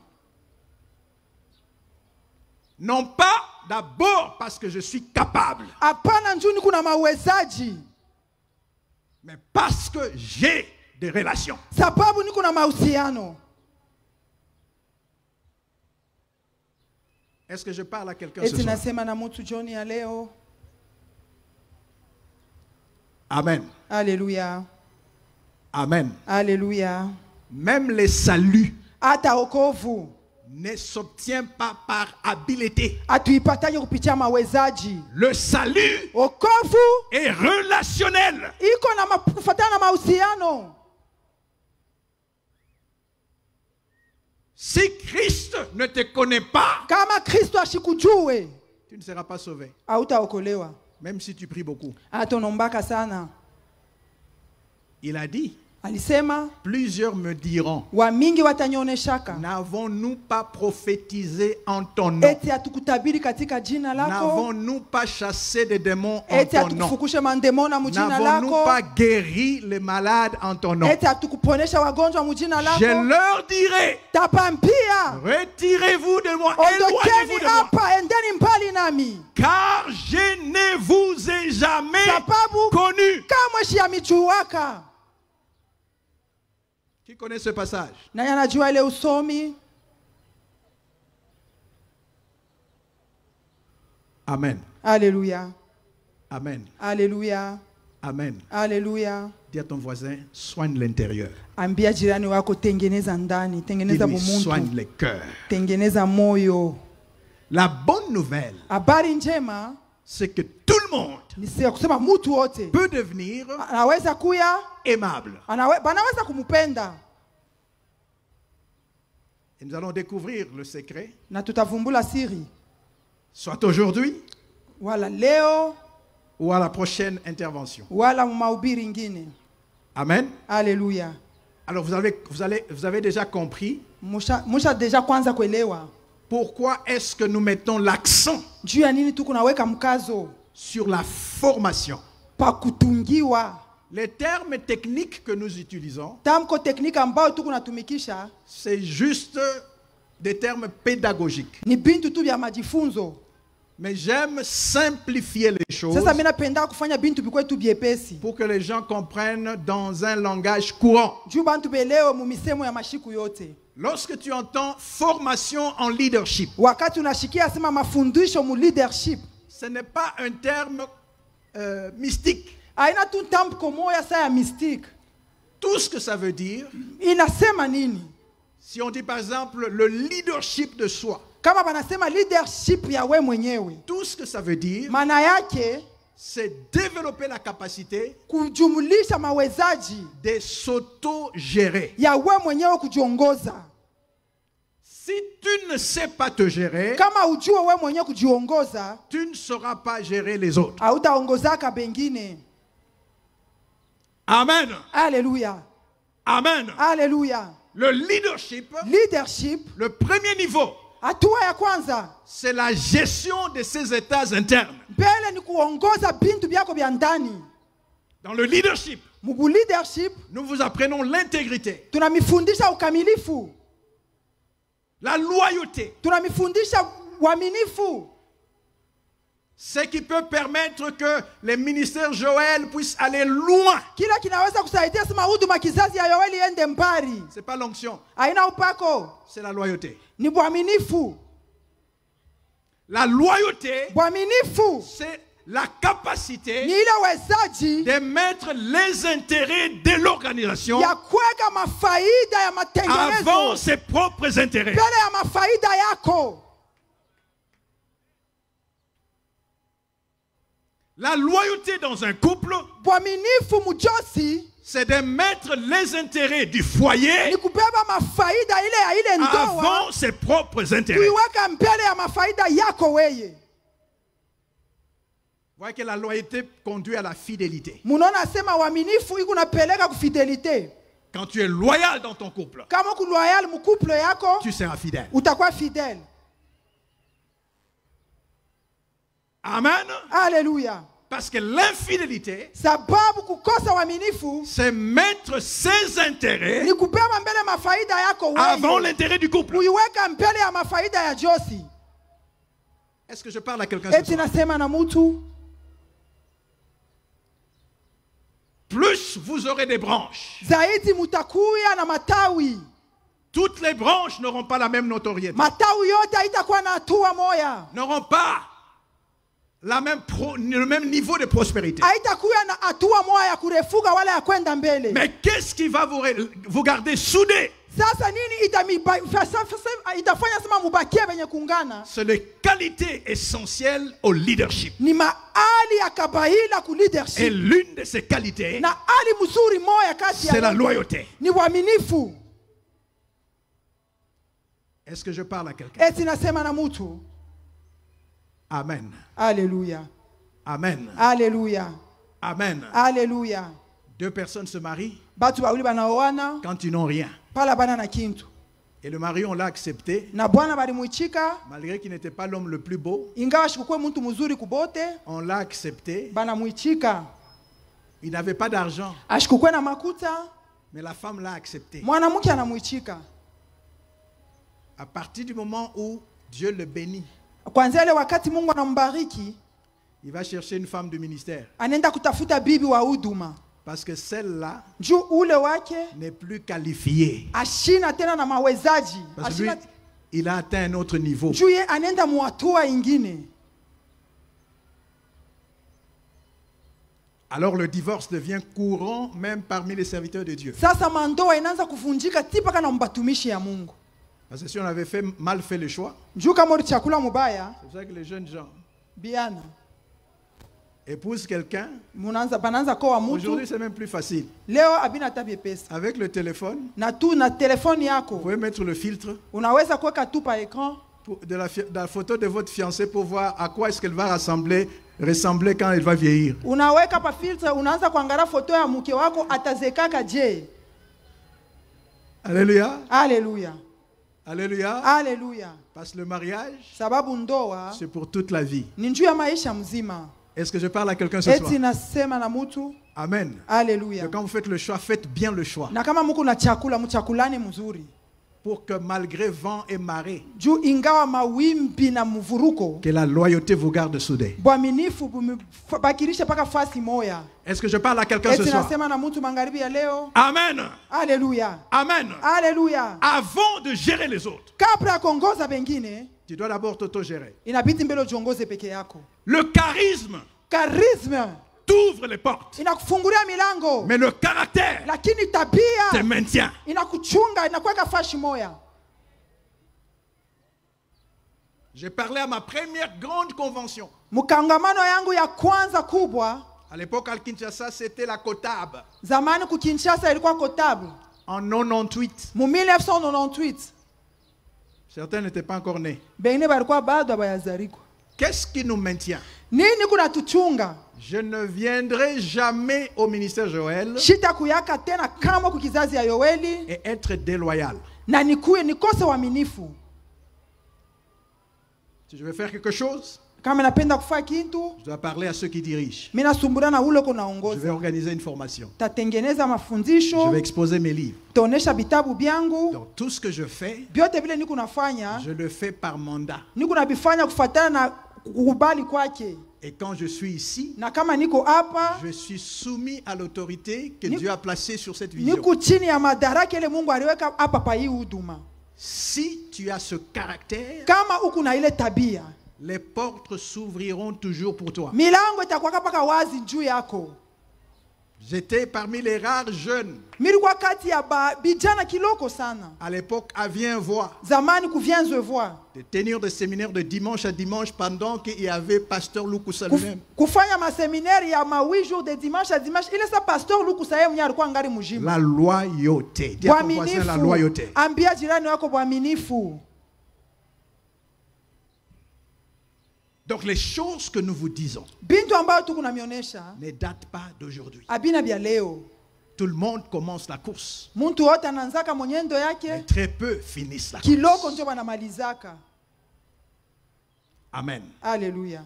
Non pas d'abord parce que je suis capable, Hapana njuu niko na mawezaji, mais parce que j'ai des relations. sababu niko na mahusiano. Est-ce que je parle à quelqu'un ce Eti soir? nasema na mtu John ya leo. Amen. Alléluia. Amen. Alléluia. Même les saluts Hata okovu ne s'obtient pas par habileté. atuipataje kupitia mawezaji. Le salut Okovu est relationnel. iko na kufuatana na mahusiano. Si Christ ne te connaît pas, Kama Kristo ashikujue, tu ne seras pas sauvé, hautaokolewa. même si tu pries beaucoup. Hata unaombaka sana. Il a dit, Alisema plusieurs me diront, wamingi watanyoneshaka, n'avons-nous pas prophétisé en ton nom? eti hatukutabiri katika jina lako, N'avons-nous pas chassé des démons en eti ton nom? hatukufukushe mandemona mujina N'avons-nous lako, pas guéri les malades en ton nom? eti hatukuponesha wagonjwa mujina Je lako. leur dirai, Tapampia, retirez-vous de moi, éloignez-vous ondokeni de moi, hapa, endeni mbali nami, car je ne vous ai jamais sababu connu. kamwe shiamichuwaka. Qui connaît ce passage? Nani anajua ile usomi? Amen. Alléluia. Amen. Alléluia. Amen. Alléluia. Dis à ton voisin, soigne l'intérieur. Ambia jirani wako, tengeneza ndani, tengeneza Dis-lui, soigne bumuntu, les cœurs. tengeneza moyo. La bonne nouvelle, Habari njema c'est que tout le monde ni kusema mtu wote peut devenir anaweza kuya, aimable. banaweza kumupenda, Et nous allons découvrir le secret, na tutavumbula siri, soit aujourd'hui wala leo ou à la prochaine intervention. wala mahubiri ingine. Amen. Alléluia. Alors vous avez déjà compris Musha deja kwanza kuelewa pourquoi est-ce que nous mettons l'accent juu ya nini tuko naweka mkazo sur la formation. pa kutungiwa. Les termes techniques que nous utilisons, Tamko teknika ambayo tuko natumikisha c'est juste des termes pédagogiques. ni bintu tu vya majifunzo. Mais j'aime simplifier les choses Sasa mimi napenda kufanya bintu bikwe tu byepesi pour que les gens comprennent dans un langage courant. juu bantu belewe mu misemo ya mashiku yote. Lorsque tu entends formation en leadership, Wakati unashikia sema mafundisho mu leadership, ce n'est pas un terme mystique. aina tu tamko moya sa ya mystique. Tout ce que ça veut dire, Inasema nini? si on dit par exemple le leadership de soi, Kama banasema leadership ya we mwenyewe, tout ce que ça veut dire, maana yake c'est développer la capacité kujumulisha mawezaji de s'auto-gérer. ya we mwenyewe kujiongoza. Si tu ne sais pas te gérer, Kama ujue we mwenyewe kujiongoza, tu ne sauras pas gérer les autres. hautaongozaka bengine. Amen. Alléluia. Amen. Alléluia. Le leadership, Leadership, le premier niveau, hatua ya kwanza c'est la gestion de ses états internes. mbele ni kuongoza bintu byako bya ndani. Dans le leadership, Mubu leadership nous vous apprenons l'intégrité, tunamifundisha ukamilifu, la loyauté, tunamifundisha uaminifu, ce qui peut permettre que les ministères Joël puissent aller loin. kila kinaweza kusaidia sema huduma kizazi ya Yoeli ende mbali. C'est pas l'onction, Haina upako, c'est la loyauté. ni bwaminifu. La loyauté, Bwaminifu c'est la ni capacité ile wezaji de mettre les intérêts de l'organisation ya kuweka mafaida ya avant matengenezo ses propres intérêts. mbele ya mafaida yako. La loyauté dans un couple, Bwaminifu mujosi c'est de mettre les intérêts du foyer ni kubeba mafaida ile ya ile ndoa avant ses propres intérêts. kuiweka mbele ya mafaida yako weye. Vous voyez que la loyauté conduit à la fidélité. Munaona sema uaminifu iko napeleka ku fidelite. Quand tu es loyal dans ton couple, Kama ku loyal mu couple yako tu seras fidèle. utakuwa fidèle. Amen. Alléluia. Parce que l'infidélité, Sababu kukosa uaminifu c'est mettre ses intérêts ni kubeba mbele mafaida yako avant wewe. l'intérêt du couple. Kuiweka mbele ya mafaida ya Josi. Est-ce que je parle à quelqu'un ce Eti soir? nasema na mutu, Plus vous aurez des branches, zaidi mutakuya na matawi. toutes les branches n'auront pas la même notoriété, Matawi yote haitakuwa na hatua moya. n'auront pas le même niveau de prospérité. Haitakuwa na hatua moya ya kurefuka wala ya kwenda mbele. Mais qu'est-ce qui va vous garder soudés? Sasa nini itafanya sema mubakie benye kungana? C'est les qualités essentielles au leadership. Ni maali ya kabaila ku Et leadership. l'une de ces qualités, Na ali mzuri moya kati c'est la ya loyauté. ni uaminifu. Est-ce que je parle à quelqu'un? Eti nasema na mutu. Amen. Alléluia. Amen. Alléluia. Amen. Alléluia. Deux personnes se marient Batu bawili banaoana quand ils n'ont rien. pala bana na kintu. Et le mari, on l'a accepté, Na bwana balimuichika malgré qu'il n'était pas l'homme le plus beau. ingawa shikukwe mtu mzuri kubote On l'a accepté. banamuichika. Il n'avait pas d'argent, Ashikukwe na makuta mais la femme l'a accepté. mwanamke anamuichika. À partir du moment où Dieu le bénit, Kwanza ile wakati Mungu anambariki il va chercher une femme du ministère. anaenda kutafuta bibi wa huduma. Parce que celle-là Juu ule wake n'est plus qualifiée. ashina tena na mawezaji. Parce que lui, Ashina il a atteint un autre niveau. juu ye anaenda muhatua ingine. Alors le divorce devient courant même parmi les serviteurs de Dieu. Sasa mandoa inaanza kuvunjika tipa kana mbatumishi ya Mungu. Parce que si on avait mal fait le choix, Juu kama uli chakula mubaya c'est pour ça que les jeunes gens biana épousent quelqu'un. banaanza koa Aujourd'hui, mtu c'est même plus facile. leo abina tabie pesa Avec le téléphone, na tu na telefoni vous yako pouvez mettre le filtre unaweza kuweka tu pa ekran de la photo de votre fiancée pour voir à quoi est-ce qu'elle va ressembler quand elle va vieillir. unaweka pa filtre, unaanza kuangalia foto ya mke wako atazekaka je. Alléluia. Haleluya. Alléluia. Haleluya. Parce que le mariage, Sababu ndoa c'est pour toute la vie. ni njuu ya maisha mzima. Est-ce que je parle à quelqu'un ce soir? Eti nasema na mutu. Amen. Haleluya. Donc quand vous faites le choix, faites bien le choix. Na kama muko na chakula mchakulani mzuri. Pour que malgré vent et marée, Juu ingawa mawimbi na mvuruko, que la loyauté vous garde soudés. bwaminifu bakirisha paka fasi moya. Est-ce que je parle à quelqu'un ce Eti soir? nasema na mutu magharibi ya leo. Amen. Haleluya. Amen. Haleluya. Avant de gérer les autres, Kabla ya kuongoza bengine, tu dois d'abord t'auto-gérer. inabidi mbele ujiongoze peke yako. Le charisme Charisme t'ouvre les portes, inakufungulia milango, mais le caractère lakini tabia te maintient. inakuchunga, inakuweka fashi moya. J'ai parlé à ma première grande convention. Mkangamano yangu ya kwanza kubwa. À l'époque, à Kinshasa, c'était la COTAB. Zamani ku Kinshasa ilikuwa Kotable. En 98. Mu 1998. Certains n'étaient pas encore nés. Bengine balikuwa bado abayazariko. Qu'est-ce qui nous maintient? Nini kuna tuchunga? Je ne viendrai jamais au ministère Joël Shita kuyaka tena kama ku kizazi ya Yoeli et être déloyal. na nikuye nikose uaminifu. Si je veux faire quelque chose, Kama napenda kufanya kitu, je dois parler à ceux qui dirigent. mimi nasumbura na ule Je vais kunaongoza. organiser une formation. Tatengeneza Je mafundisho, vais exposer mes livres. taonesha vitabu vyangu. Donc tout ce que je fais, Vyote vile niko nafanya, je le fais par mandat. niko nabifanya kufuatana na kukubali kwake. Et quand je suis ici, Na kama niko hapa, je suis soumis à l'autorité que Dieu a placée sur cette vision. niko chini ya madaraka ile Mungu aliweka hapa pa hii huduma. Si tu as ce caractère, Kama uko na ile tabia, les portes s'ouvriront toujours pour toi. milango itakuwa paka wazi juu yako. J'étais parmi les rares jeunes Milikuwa kati ya vijana kiloko sana. à l'époque à Viens-Voir Zamani kuvianzwe voir. de tenir des séminaires de dimanche à dimanche pendant qu'il y avait pasteur Lukusa lui-même. Kufanya maseminari ya ma 8 jours de dimanche à dimanche. Ile sa pasteur Lukusa yeye mwenyewe alikuwa ngari mjima. La loyauté. Dis à ton voisin la loyauté. Ambia jirani wako bwaminifu. Donc les choses que nous vous disons Bintu ambayo tuko namionesha ne datent pas d'aujourd'hui. abina bya leo. Tout le monde commence la course, Muntu wote anaanzaka mwenyendo mais yake, très peu finissent la kiloko course. ndio banamalizaka. Amen. Haleluya.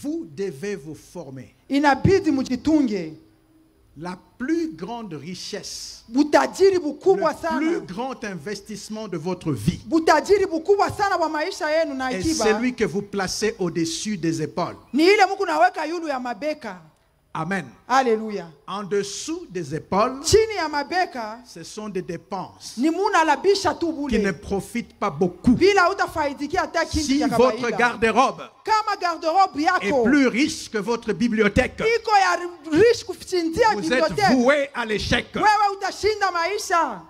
Vous devez vous former. Inabidi mujitunge. La plus grande richesse, Butajiri bukubwa le plus sana. grand investissement de votre vie Butajiri bukubwa sana wa maisha yenu na est akiba. celui que vous placez au-dessus des épaules. Ni ile Mungu naweka yulu ya mabeka. Amen. Haleluya. En dessous des épaules, Chini ya mabeka ce sont des dépenses ni muna labisha tu qui ne bule. profitent pas beaucoup. Bila utafaidikia hata kintu Si cha votre kawaida. garde-robe Kama garde-robe est yako plus riche que votre bibliothèque, iko ya rich kufindia vous êtes bibliothèque, voué à l'échec. wewe utashinda maisha.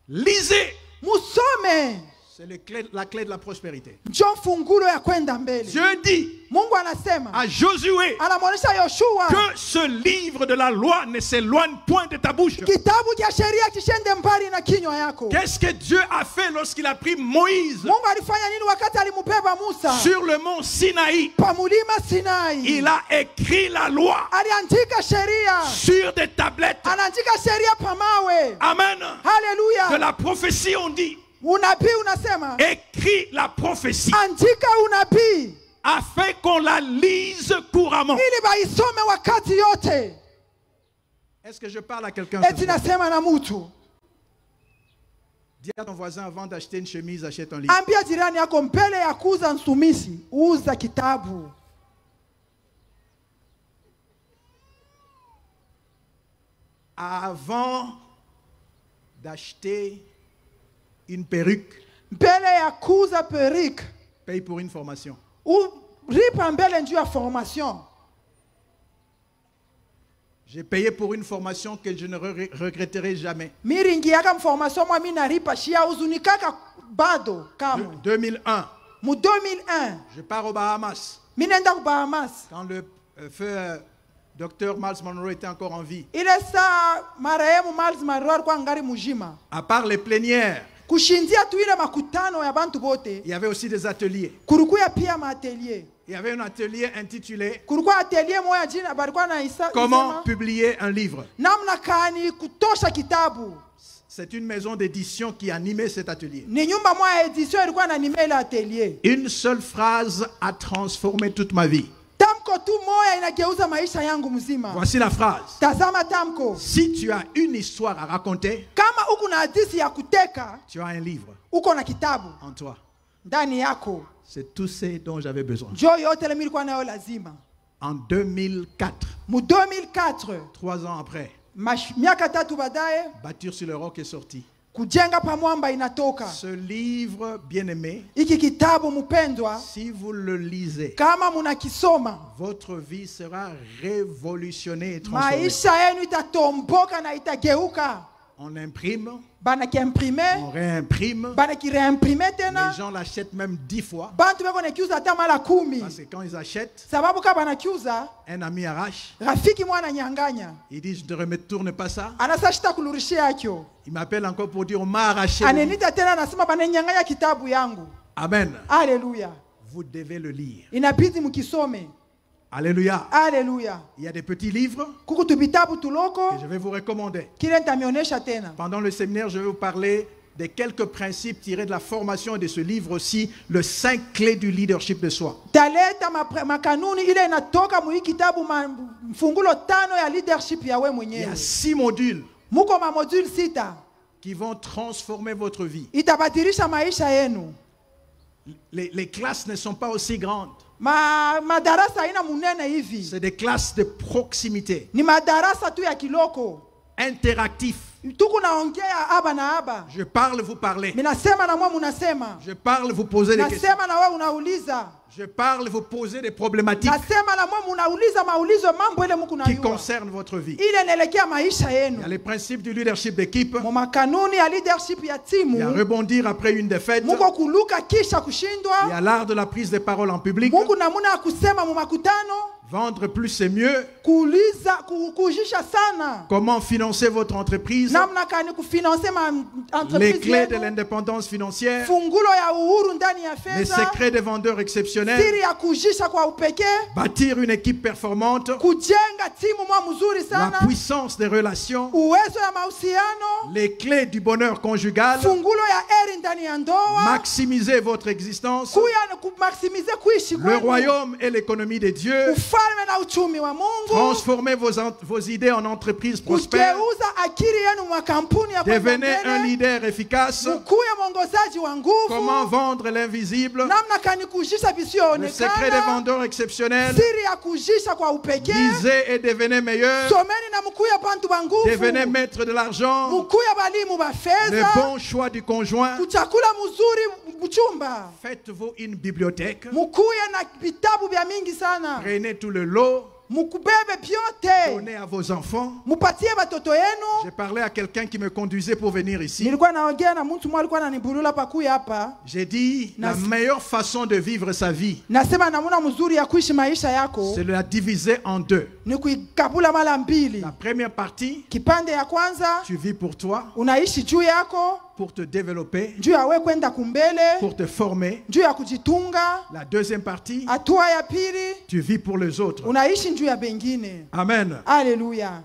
Lisez. Musome. C'est la clé de la prospérité. Njo fungulo ya kwenda mbele. Dieu dit Mungu anasema, à Josué anamwonyesha Yoshua, que ce livre de la loi ne s'éloigne point de ta bouche. kitabu cha sheria kishende mbali na kinywa yako. Qu'est-ce que Dieu a fait lorsqu'il a pris Moïse Mungu alifanya nini wakati alimubeba Musa sur le mont Sinaï? pa mulima Sinai? Il a écrit la loi Aliandika sheria, sur des tablettes. anaandika sheria pa mawe. Amen. De Haleluya. la prophétie, on dit Unabii unasema écris la prophétie andika unabii afin qu'on la lise couramment. ili baisome wakati yote. Est-ce que je parle à quelqu'un ce Eti soir? nasema na mutu. Dis à ton voisin, avant d'acheter une chemise, achète un livre. Ambia jirani yako mbele ya kuuza nsumisi, uza kitabu. Avant d'acheter une perruque, Mbele ya kuuza perike, paye pour une formation. ripa mbele njuu ya formation. J'ai payé pour une formation que je ne regretterai jamais. Miringiaka mformation mwa mina ripa shia uzunikaka bado kama. 2001, Mu 2001, je pars aux Bahamas. minenda ku Bahamas. Quand le feu docteur Miles Monroe était encore en vie. Ile saa marehemu Miles Monroe kwa ngari mujima. À part les plénières, Kushindia tu ile makutano ya bantu bote. il y avait aussi des ateliers. Kurukuya pia maatelier. Il y avait un atelier intitulé Kulikuwa atelier moja jina balikuwa na isa. Comment publier un livre. Namna kani kutosha kitabu. C'est une maison d'édition qui animait cet atelier. Ni nyumba moja ya edition ilikuwa na nimele atelier. Une seule phrase a transformé toute ma vie. Tamko tu moja inageuza maisha yangu mzima. Voici la phrase. Tazama tamko. Si tu as une histoire à raconter, Kama uko na hadithi ya kuteka, tu as un livre uko na kitabu en toi. ndani yako. C'est tout ce dont j'avais besoin. Njoo yote ile nilikuwa nayo lazima. En 2004, Mu 2004, 3 ans après, miaka tatu baadaye, Bâtir sur le roc est sorti. kujenga pamwamba inatoka. Ce livre bien-aimé, Iki kitabu mpendwa, si vous le lisez, kama munakisoma, votre vie sera révolutionnée et transformée. maisha yenu itatomboka na itageuka. On imprime, banakiimprime on réimprime. banakireimprime Les tena gens l'achètent même 10 fois. bantu beko nakiuza hata mara 10 Parce que quand ils achètent, sababu ka banakiuza un ami arrache. rafiki mwana nyanganya Il dit, je ne retourne pas ça. anasashita kulurishia yakyo Il m'appelle encore pour dire, on m'a arraché. anenita tena anasema bananyanganya kitabu yangu. Amen. Haleluya, Vous devez le lire. inabidi mukisome. Alléluia. Haleluya, Il y a des petits livres kuku tubitabu tuloko que je vais vous recommander. kile nitamionyesha tena. Pendant le séminaire, je vais vous parler des quelques principes tirés de la formation et de ce livre aussi, le 5 clés du leadership de soi. Taleta makanuni ile inatoka mu hii kitabu mfungulo 5 ya leadership ya we Il y mwenyewe. a 6 modules Muko ma module 6 qui vont transformer votre vie. itabadilisha maisha yenu. Les classes ne sont pas aussi grandes. Madarasa haina munene hivi, C'est des classes de proximité, ni madarasa tu ya kiloko. interactifs. Tuku naongea aba na aba, Je parle, vous parlez. minasema na mwa munasema, Je parle, vous posez des questions. nasema na wewe unauliza, Je parle, vous posez des problématiques nasema na mwa munauliza maulizo mambo ile muku qui nayua concernent votre vie. ile nelekea maisha Il y a yenu. les principes du leadership d'équipe. Mu makanuni ya leadership ya Il y a timu rebondir après une défaite. muko kuluka kisha Il y kushindwa, a l'art de la prise de parole en public. muku namuna ya kusema mu makutano, Vendre plus c'est mieux. kuuliza kujisha sana, Comment financer votre entreprise. namna kani kufinanse ma Les entreprise clés de yenu, l'indépendance financière. fungulo ya uhuru ndani ya Les fedha, secrets des vendeurs exceptionnels. siri ya kujisha kwa upekee, Bâtir une équipe performante. kujenga timu mwa mzuri La sana, puissance des relations. uwezo ya mahusiano, Les clés du bonheur conjugal. fungulo ya eri ndani ya ndoa, Maximiser votre existence. kuya kumaximize kuishi Le kwenu, royaume et l'économie de Dieu. ufalme na uchumi wa Mungu, Transformez vos idées en entreprises prospères. kugeuza akili yenu mwa kampuni ya kwenda Devenez un mbele, leader efficace. mukuye mwongozaji wa nguvu, Comment vendre l'invisible. namna kani kujisha Le secret des visioonekana, vendeurs exceptionnels. siri ya kujisha kwa upekee, Lisez et devenez meilleur. someni na mukuye bantu ba Devenez nguvu, maître de l'argent. mukuye balimu ba Le fedha, bon choix du conjoint. kuchakula mzuri mchumba, Faites-vous une bibliothèque. mukuye na vitabu vya mingi sana, Prenez tout le lot. mukubebe vyote, Donnez à vos enfants. mupatie batoto yenu. J'ai parlé à quelqu'un qui me conduisait pour venir ici. Nilikuwa naongea na mtu mmoja alikuwa ananibulula pakuya hapa, J'ai dit, la Nas- meilleure façon de vivre sa vie, nasema namuna mzuri ya kuishi maisha yako c'est de la diviser en deux. ni kuikabula mara mbili. La première partie, Kipande ya kwanza tu vis pour toi, unaishi juu yako, pour te développer, juu ya we kwenda kumbele, pour te former. juu ya kujitunga. La deuxième partie, Hatua ya pili tu vis pour les autres. unaishi juu ya bengine. Amen. Haleluya,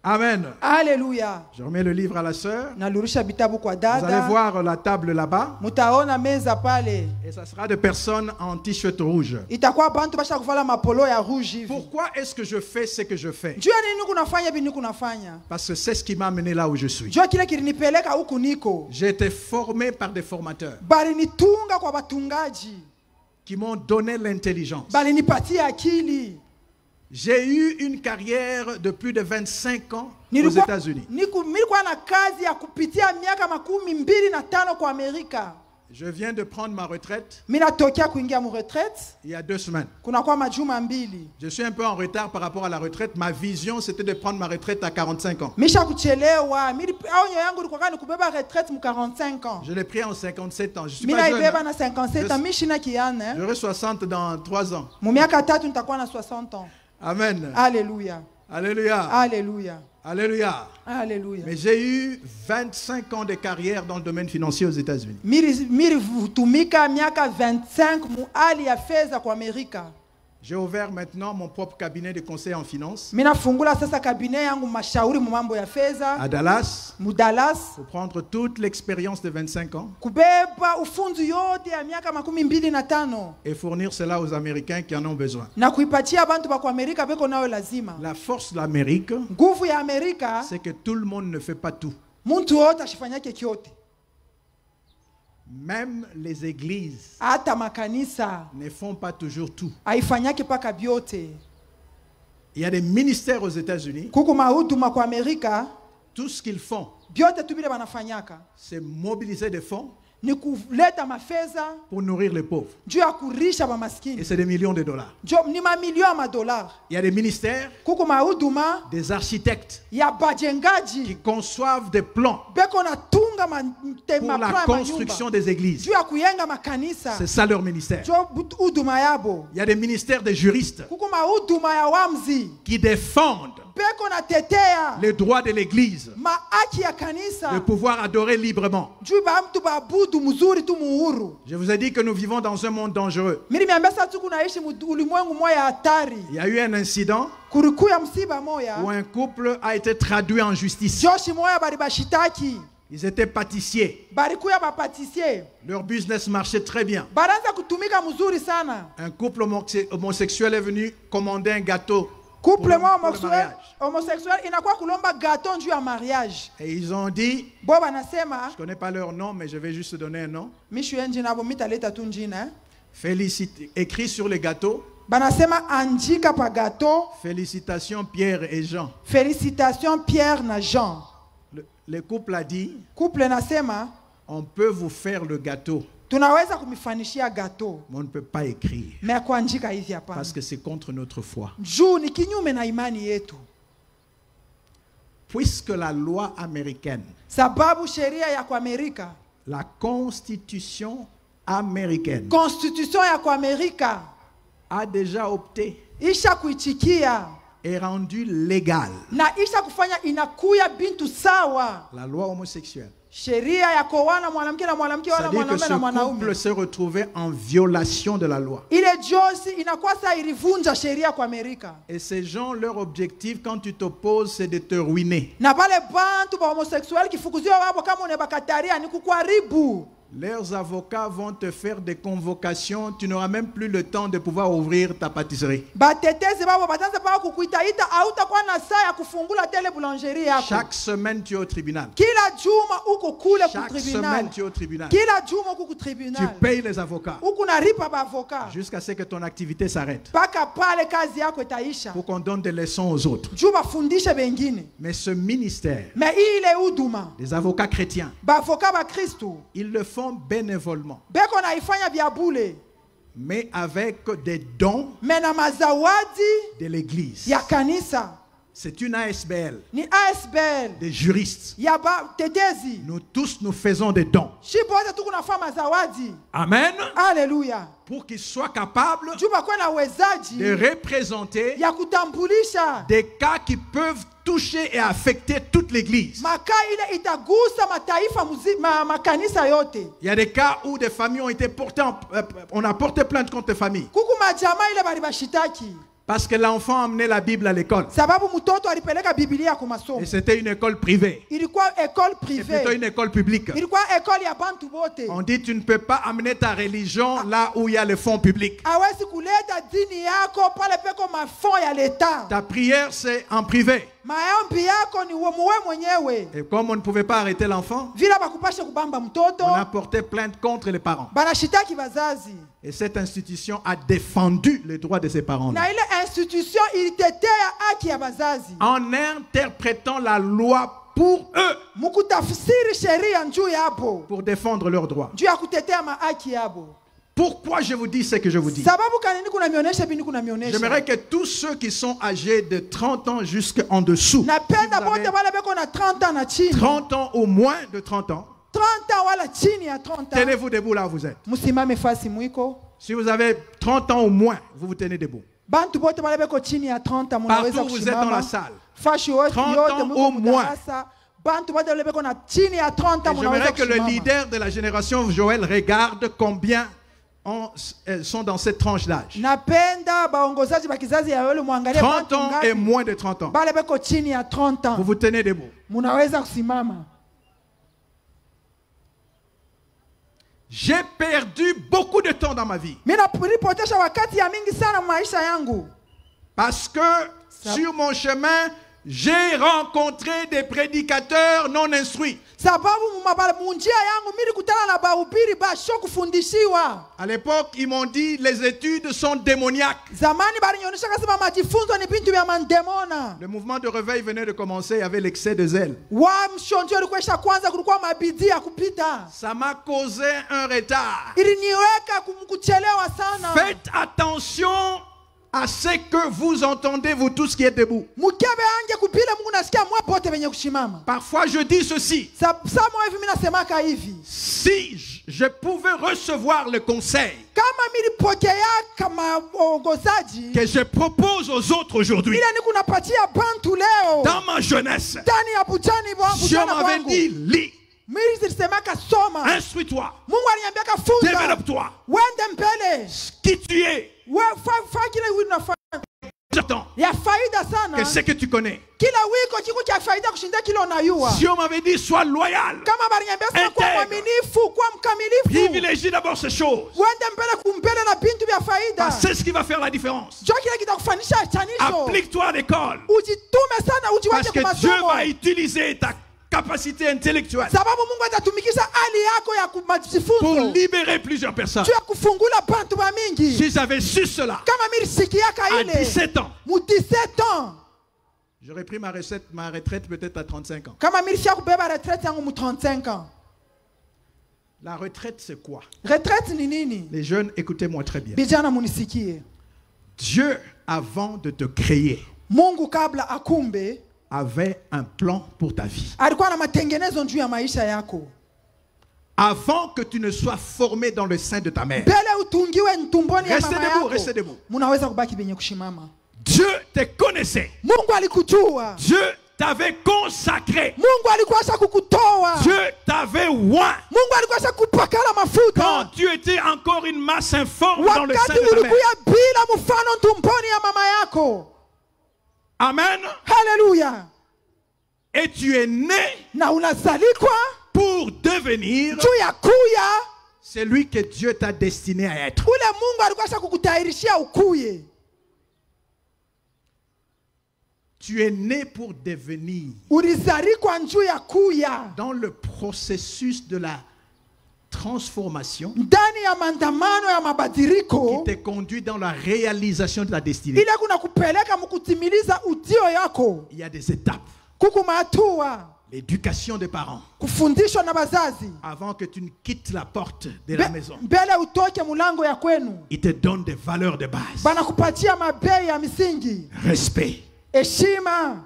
Amen. haleluya. Je remets le livre à la sœur. Nalurusha vitabu kwa Vous allez dada, voir la table là-bas. mutaona meza pale, Et ça sera de personnes en t-shirt rouge. itakuwa bantu basha kuvala mapolo ya rouge hivi. Pourquoi est-ce que je fais ce que je fais? Juu ya nini kunafanya hivi, nini kunafanya? Parce que c'est ce qui m'a amené là où je suis. Juu ya kile kilinipeleka huku niko, J'ai été formé par des formateurs balinitunga kwa batungaji, qui m'ont donné l'intelligence. balinipatia akili. J'ai eu une carrière de plus de 25 ans aux Nilikuwa États-Unis. nilikuwa na kazi ya kupitia miaka 25 kwa Amerika. Je viens de prendre ma retraite Mimi natokea kuingia mu retraite, il y a 2 semaines. kuna kwa majuma mbili. Je suis un peu en retard par rapport à la retraite. Ma vision, c'était de prendre ma retraite à 45 ans. Misha kuchelewa. Mimi aonyo yangu ilikuwa ni kubeba retraite mu 45 ans. Je l'ai pris en 57 ans. Je suis Mimi pas jeune. naibeba na 57 ans, mimi shina kiana. J'aurai 60 dans 3 ans. Mu miaka 3 nitakuwa na 60 ans. Amen. Alléluia. Alléluia. Alléluia. Alléluia. Alléluia. Mais j'ai eu 25 ans de carrière dans le domaine financier aux États-Unis. Miri vutumika miaka 25 mu hali ya fedha kwa Amerika. J'ai ouvert maintenant mon propre cabinet de conseil en finance Mimi nafungula sasa kabine yangu mashauri mu mambo ya fedha à Dallas mu Dallas, pour prendre toute l'expérience de 25 ans kubeba ufunzi yote ya miaka 25 et fournir cela aux Américains qui en ont besoin. na kuipatia bantu ba kwa Amerika beko nayo lazima. La force de l'Amérique, Nguvu ya Amerika, c'est que tout le monde ne fait pas tout. muntu wote ashifanyake kyote. Même les églises Hata makanisa ne font pas toujours tout. haifanyake paka byote. Il y a des ministères aux États-Unis. Kuku mahuduma kwa Amerika, Tout ce qu'ils font, byote tu bile banafanyaka c'est mobiliser des fonds ni kuleta mafedha pour nourrir les pauvres. juu ya kurisha Et bamaskini. c'est des millions de dollars. Ni mamilioni ya madolari. Il y a des ministères, Kuko mahuduma des architectes ya qui bajengaji conçoivent des plans beko natunga pour la construction des églises. juu ya kuyenga makanisa. C'est ça leur ministère. Jo huduma yabo. Il y a des ministères des juristes Kuko mahuduma ya wamzi qui défendent beko natetea les droits de l'église maaki ya kanisa de pouvoir adorer librement. juu ba mtu babudu mzuri tu muhuru. Je vous ai dit que nous vivons dans un monde dangereux. Mimi nimeambia sasa tu kunaishi ulimwengu moya hatari. Il y a eu un incident Kulikuya msiba moya. où un couple a été traduit en justice. Joshi moya bali bashitaki. Ils étaient pâtissiers. Balikuya bapatisie. Leur business marchait très bien. Baranza kutumika mzuri sana. Un couple homosexuel est venu commander un gâteau Couple pour mo le mariage. homosexuel inakuwa kulomba gâteau juu ya mariage. Et ils ont dit, Bo banasema, je ne connais pas leur nom, mais je vais juste donner un nom. mishu njina bo mitaleta tu njina. Félicite, écrit sur les gâteaux, Banasema anjika pa gâteau. félicitations Pierre et Jean. Félicitations Pierre na Jean. Le couple a dit, Couple nasema, on peut vous faire le gâteau, tunaweza kumifanishia gâteau. mais on ne peut pas écrire. Mais kuanjika hivi hapana. Parce que c'est contre notre foi. Juu ni kinyume na imani yetu. Puisque la loi américaine, Sababu sheria ya kwa Amerika, la constitution américaine, constitution ya kwa Amerika a déjà opté isha kuichikia et rendu légal na isha kufanya inakuya bintu sawa. la loi homosexuelle. Sheria ya kuoana mwanamke na mwanamke wala C'est-à-dire que mwanaume na ce mwanaume. couple s'est retrouvé en violation de la loi. Ile josi inakuwa saa ilivunja sheria kwa Amerika. Et ces gens, leur objectif, quand tu t'opposes, c'est de te ruiner. Na pale bantu ba homosexuel kifukuziwa wabo kama unebakataria ni kukuharibu. Leurs avocats vont te faire des convocations. Tu n'auras même plus le temps de pouvoir ouvrir ta pâtisserie. Batetezi babo batanza pa kukuitaita hautakuwa na saa ya kufungula tele boulangerie yako. Chaque semaine, tu es au tribunal. Kila juma uko kule ku Chaque tribunal. semaine, tu es au tribunal. Kila juma uko ku Tu tribunal. payes les avocats Uko nalipa ba avocat. jusqu'à ce que ton activité s'arrête. Paka pale kazi yako itaisha. Pour qu'on donne des leçons aux autres. Juu bafundishe bengine. Mais ce ministère, Mais ile huduma les avocats chrétiens, ba avocat ba Kristo ils le font bénévolement, beko naifanya vya bule. mais avec des dons Mais na mazawadi de l'Église. ya kanisa C'est une ASBL, ni ASBL des juristes. ya ba tetezi. Nous tous, nous faisons des dons. Shipote tuko nafanya mazawadi. Amen. Haleluya. Pour qu'ils soient capables Juu bakuwe na de uwezaji représenter ya kutambulisha des cas qui peuvent toucher et affecter toute l'Église. makaa ile itagusa mataifa makanisa yote. Il y a des cas où des familles ont été portées, on a porté plainte contre des familles. Kuku majamaa ile bali bashitaki Parce que l'enfant a amené la Bible à l'école. sababu mtoto alipeleka Biblia kwa masomo. Et c'était une école privée. Ilikuwa école C'est plutôt privée. une école publique. Ilikuwa école ya bantu bote. On dit tu ne peux pas amener ta religion là où il y a les fonds publics. Hawezi kuleta dini yako pale peko mafond ya leta. Ta prière c'est en privé. Maombi yako ni muwe mwenyewe. Et comme on ne pouvait pas arrêter l'enfant, Vila bakupashe kubamba mtoto. on a porté plainte contre les parents. Banashitaki bazazi. Et cette institution a défendu les droits de ses parents. Na ile institution ilitetea haki ya bazazi. En interprétant la loi pour eux, Mukutafsiri sheria njuu yabo. pour défendre leurs droits. Juu ya kutetea mahaki yabo. Pourquoi je vous dis ce que je vous dis? Sababu kanini kuna mionyesha bini kuna mionyesha. J'aimerais que tous ceux qui sont âgés de 30 ans jusqu'en dessous, Napenda si vous bote avez wale beko na 30 ans na chini. 30 ans ou moins de 30 ans, 30 ans wala chini ya 30 ans. tenez-vous debout là où vous êtes. Musimame fasi mwiko. Si vous avez 30 ans ou moins, vous vous tenez debout. Bantu bote wale beko chini ya 30 ans munaweza Partout où vous êtes dans la kusimama. salle. Fashi yote 30 yote ans mwiko au moins. mudarasa. Bantu bote wale beko na chini ya 30 ans Et munaweza j'aimerais que le kusimama. leader de la génération Joël regarde combien sont dans cette tranche d'âge. Napenda baongozaji ba kizazi ya yole muangalie 30 bantu ans ngapi. et moins de 30 ans. Bale beko chini ya 30 ans. Vous vous tenez debout. Munaweza kusimama. J'ai perdu beaucoup de temps dans ma vie. Mimi nilipotesha wakati ya mingi sana maisha yangu. Parce que sur mon chemin, j'ai rencontré des prédicateurs non instruits. sababu munjia yangu mili kutana na bahubiri basho kufundishiwa. À l'époque, ils m'ont dit les études sont démoniaques. Zamani balinyonyesha kasema majifunzo ni bintu vya mandemona. Le mouvement de réveil venait de commencer, il y avait l'excès de zèle. Wa mshonjo ulikuwa kwanza kulikuwa mabidii ya kupita. Ça m'a causé un retard. Iliniweka kuchelewa sana. Faites attention à ce que vous entendez, vous tous qui êtes debout. Mukebe anje kupile Mungu nasikia mwa pote venye kushimama. Parfois je dis ceci. Samo hivi mimi nasemaka hivi. Si je pouvais recevoir le conseil Kama milipokea kama ongozaji que je propose aux autres aujourd'hui, ile ni kunapatia bantu leo. dans ma jeunesse, Ndani ya bujani wangu Dieu m'avait dit, lis, mimi nilisemaka soma. instruis-toi, Mungu aliniambia funza. développe-toi, Wende mbele. qui tu es. Fa kile unafanya. J'attends Ya faida sana. que ce que tu connais. Kila wiko kiku cha faida kushinda kile unayua. Dieu m'avait dit, sois loyal, Kama baliniambia sana kwa Intègre. mwaminifu, kwa mkamilifu. privilégie d'abord ces choses. Wende mbele kumbele na bintu vya faida. C'est ce qui va faire la différence. Jo kile kitakufanisha chanisho. Applique-toi à l'école, Ujitume sana ujiwache parce que kwa Dieu masomo. va utiliser ta capacité intellectuelle Sababu Mungu atatumikisha hali yako ya pour kumajifunzo. libérer plusieurs personnes. Tu ya kufungula bantu ba mingi. Si j'avais su cela Kama mimi sikiaka à ile. 17 ans, Mu 17 ans. j'aurais pris ma retraite peut-être à 35 ans. Kama mimi kubeba retraite yangu mu 35 ans. La retraite, c'est quoi? Retraite ni nini? Les jeunes, écoutez-moi très bien. Bijana munisikie. Dieu, avant de te créer, Mungu kabla akumbe avait un plan pour ta vie. alikuwa na matengenezo juu ya maisha yako. Avant que tu ne sois formé dans le sein de ta mère, Mbele utungiwe ntumboni ya Restez mama debout, yako. restez debout. Munaweza kubaki benye kushimama. Dieu te connaissait. Mungu alikujua. Dieu t'avait consacré. Mungu alikuwa kukutoa. Dieu t'avait oint. Mungu alikuwa kupakala Quand mafuta. tu étais encore une masse informe dans le sein Wakati de ta mère. ulikuwa bila mfano ntumboni ya mama yako. Amen. Haleluya. Et tu es né Na unazalikwa pour devenir juu ya kuya celui que Dieu t'a destiné à être. ule Mungu alikuwa kukutayarishia ukuye. Tu es né pour devenir. Ulizalikwa juu ya kuya. Dans le processus de la transformation Ndani ya maandamano ya qui mabadiliko te conduit dans la réalisation de ta destinée. ile kuna kupeleka mkutimiliza udio yako. Il y a des étapes. Kuku mahatua L'éducation des parents. kufundishwa na bazazi. Avant que tu ne quittes la porte de la maison, Mbele utoke mulango ya kwenu. il te donne des valeurs de base. Banakupatia mabei ya misingi. Respect, Heshima.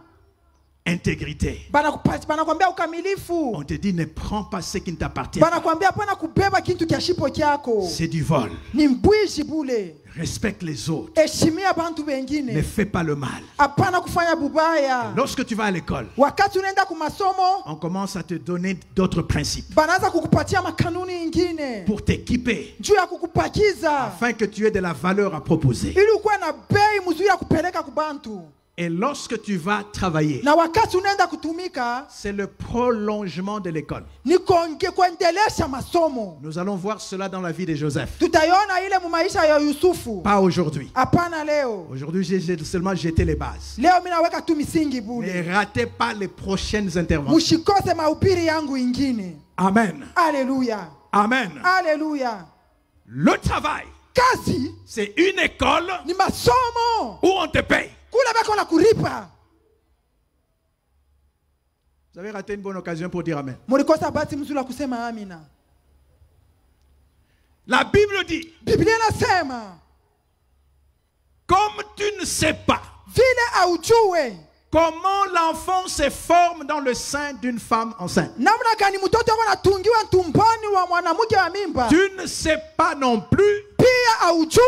intégrité. Banakwambia ukamilifu. On te dit ne prends pas ce qui ne t'appartient pas. Banakwambia hapana kubeba kitu kia shipo kyako. C'est du vol. Ni mbwishi bule. Respecte les autres. Heshimia bantu Ne wengine. fais pas le mal. Hapana kufanya bubaya. Lorsque tu vas à l'école, Wakati unaenda kumasomo, on commence à te donner d'autres principes banaanza kukupatia makanuni ingine. pour t'équiper Juu ya kukupakiza. afin que tu aies de la valeur à proposer. Ili ukuwe na bei mzuri ya kupeleka kubantu. Et lorsque tu vas travailler, Na wakati unaenda kutumika, c'est le prolongement de l'école. ni kuendelesha masomo. Nous allons voir cela dans la vie de Joseph. Tutaiona ile mu maisha ya Yusufu. Pas aujourd'hui. Hapana leo. Aujourd'hui, j'ai seulement jeté les bases. Leo mimi naweka tu misingi Ne bule. ratez pas les prochaines interventions. Mushikose mahubiri yangu ingine. Amen. Alléluia. Amen. Alléluia. Le travail, Kazi c'est une école ni masomo. où on te paye. Kule bako na kuripa. Vous avez raté une bonne occasion pour dire Amen. Mulikosa bahati mzuri ya kusema amina. La Bible dit, Biblia inasema comme tu ne sais pas vile aujue comment l'enfant se forme dans le sein d'une femme enceinte, namna gani mtoto wako natungiwa tumboni wa mwanamke wa mimba. tu ne sais pas non plus Pia aujue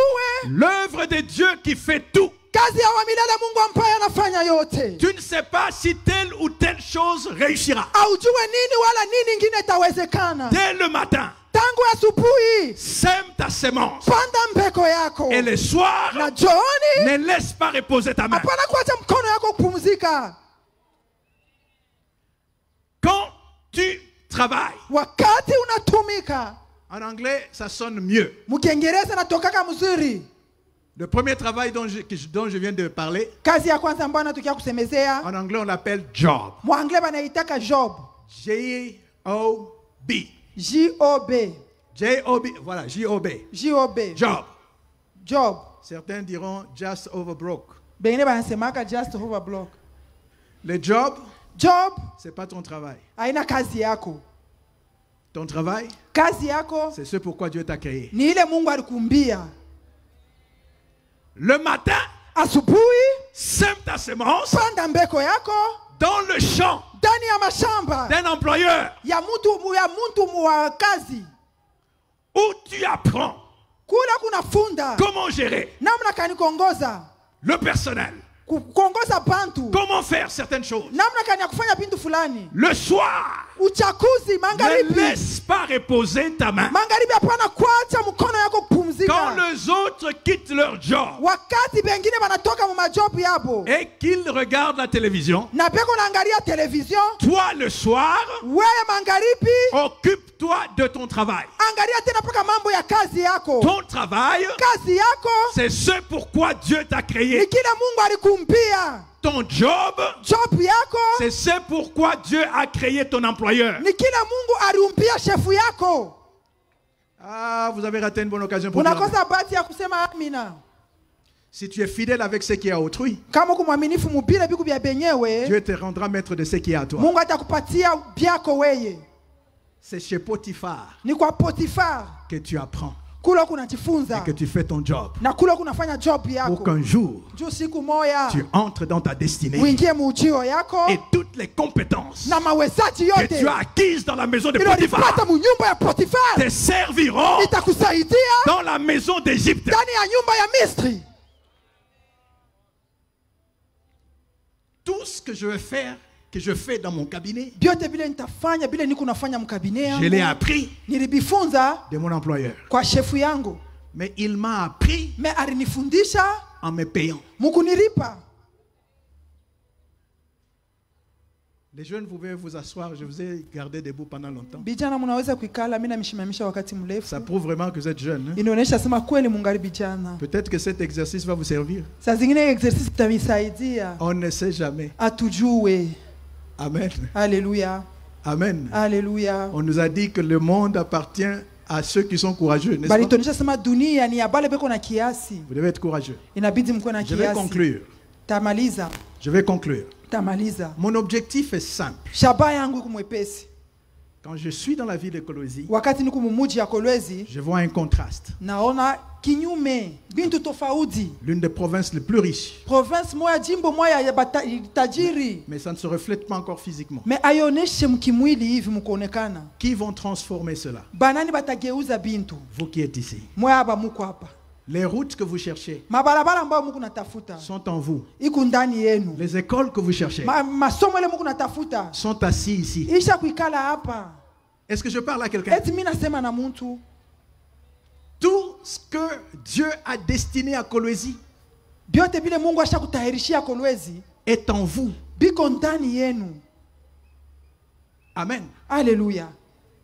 l'œuvre de Dieu qui fait tout. kazi ya wamilele Mungu ambaye anafanya yote. Tu ne sais pas si telle ou telle chose réussira. Aujue nini wala nini ingine itawezekana. Dès le matin, Tangu asubuhi sème ta sémence. panda mbeko yako. Et le soir, Na jioni ne laisse pas reposer ta main. hapana kuacha mkono yako kupumzika. Quand tu travailles, Wakati unatumika, en anglais, ça sonne mieux. Mkiingereza natokaka mzuri. Le premier travail dont je viens de parler, kazi ya kwanza ambayo natukia kusemezea, en anglais on l'appelle job. mwangle banaitaka job. J-O-B. J-O-B. J-O-B. Voilà, J-O-B. J-O-B. Job. Job. Certains diront just over broke. Bengine banasemaka just over block. Le job, Job c'est pas ton travail. haina kazi yako. Ton travail, Kazi yako c'est ce pourquoi Dieu t'a créé. ni ile Mungu alikumbia. Le matin, Asubuhi sème ta semence panda mbeko yako dans le champ ndani ya mashamba d'un employeur ya mtu wa kazi. où tu apprends Kula kuna funda comment gérer namna kani kuongoza, le personnel, kuongoza bantu, comment faire certaines choses. namna kani ya kufanya bintu fulani. Le soir, Uchakuzi ne magharibi, laisse pas reposer ta main. magharibi hapana kuacha mkono yako Quand kupumzika. les autres quittent leur job Wakati bengine banatoka mu majob yabo et qu'ils regardent la télévision, na beko naangalia television, toi le soir, wewe magharibi occupe-toi de ton travail. angalia tena paka mambo ya kazi yako. Ton travail, Kazi yako c'est ce pourquoi Dieu t'a ni créé. kile Mungu alikumbia. Ton job, Job yako c'est ce pourquoi Dieu a créé ton employeur. ni kile Mungu aliumbia shefu yako. Ah, vous avez raté une bonne occasion pour dire amen. Unakosa bahati ya kusema amina. Si tu es fidèle avec ce qui est à autrui, Kama kumwaminifu mubile biku bya benyewe, Dieu te rendra maître de ce qui est à toi. Mungu atakupatia byako weye. C'est chez Potiphar Ni kwa Potifar que tu apprends kula kunajifunza et que tu fais ton job na kula kunafanya job pour yako. qu'un jour Juu siku moya tu entres dans ta destinée uingie muujio yako et toutes les compétences na mawezaji que yote tu as acquises dans la maison de ilolipata Potiphar mu nyumba ya Potifar te serviront itakusaidia dans la maison d'Égypte. ndani ya nyumba ya Misri. Tout ce que je vais faire, que je fais dans mon cabinet, Byote bile nitafanya bile niko nafanya mkabine je l'ai yangu appris nilibifunza de mon employeur. kwa shefu yangu, Mais il m'a appris me alinifundisha en me payant. mukunilipa. Les jeunes, vous pouvez vous asseoir. Je vous ai gardé debout pendant longtemps. Bijana munaweza kuikala, mimi namshimamisha wakati mrefu. Ça prouve vraiment que vous êtes jeune. Hein? Inaonyesha sema kweli mungali bijana. Peut-être que cet exercice va vous servir. Saa zingine exercise itamisaidia. On ne sait jamais. Atujue. Amen. Alléluia. Amen. Alléluia. On nous a dit que le monde appartient à ceux qui sont courageux, n'est-ce pas? Balituonyesha sema dunia ni ya bale beko na kiasi. Vous devez être courageux. Inabidi mkuwe na Je vais kiasi. conclure. Tamaliza. Je vais conclure. Tamaliza. Mon objectif est simple. Shaba yangu iko mwepesi. Quand je suis dans la ville de Kolwezi, Wakati niko mumuji ya Kolwezi, je vois un contraste. naona kinyume bintu tofauti. L'une des provinces les plus riches, Province moya, jimbo moya ya tajiri, mais ça ne se reflète pas encore physiquement. me ayoneshe mkimwili hivi mkuonekana. Qui vont transformer cela? Banani batageuza bintu. Vous qui êtes ici. Moya hapa muko hapa. Les routes que vous cherchez Mabarabara ambayo muko natafuta sont en vous. iko ndani yenu. Les écoles que vous cherchez Masomo ile muko natafuta sont assis ici. isha kuikala hapa. Est-ce que je parle à quelqu'un? Eti mimi nasema na muntu, Tout ce que Dieu a destiné à Kolwezi byote bile Mungu ashakutahirishia Kolwezi est en vous. biko ndani yenu. Amen. Alléluia.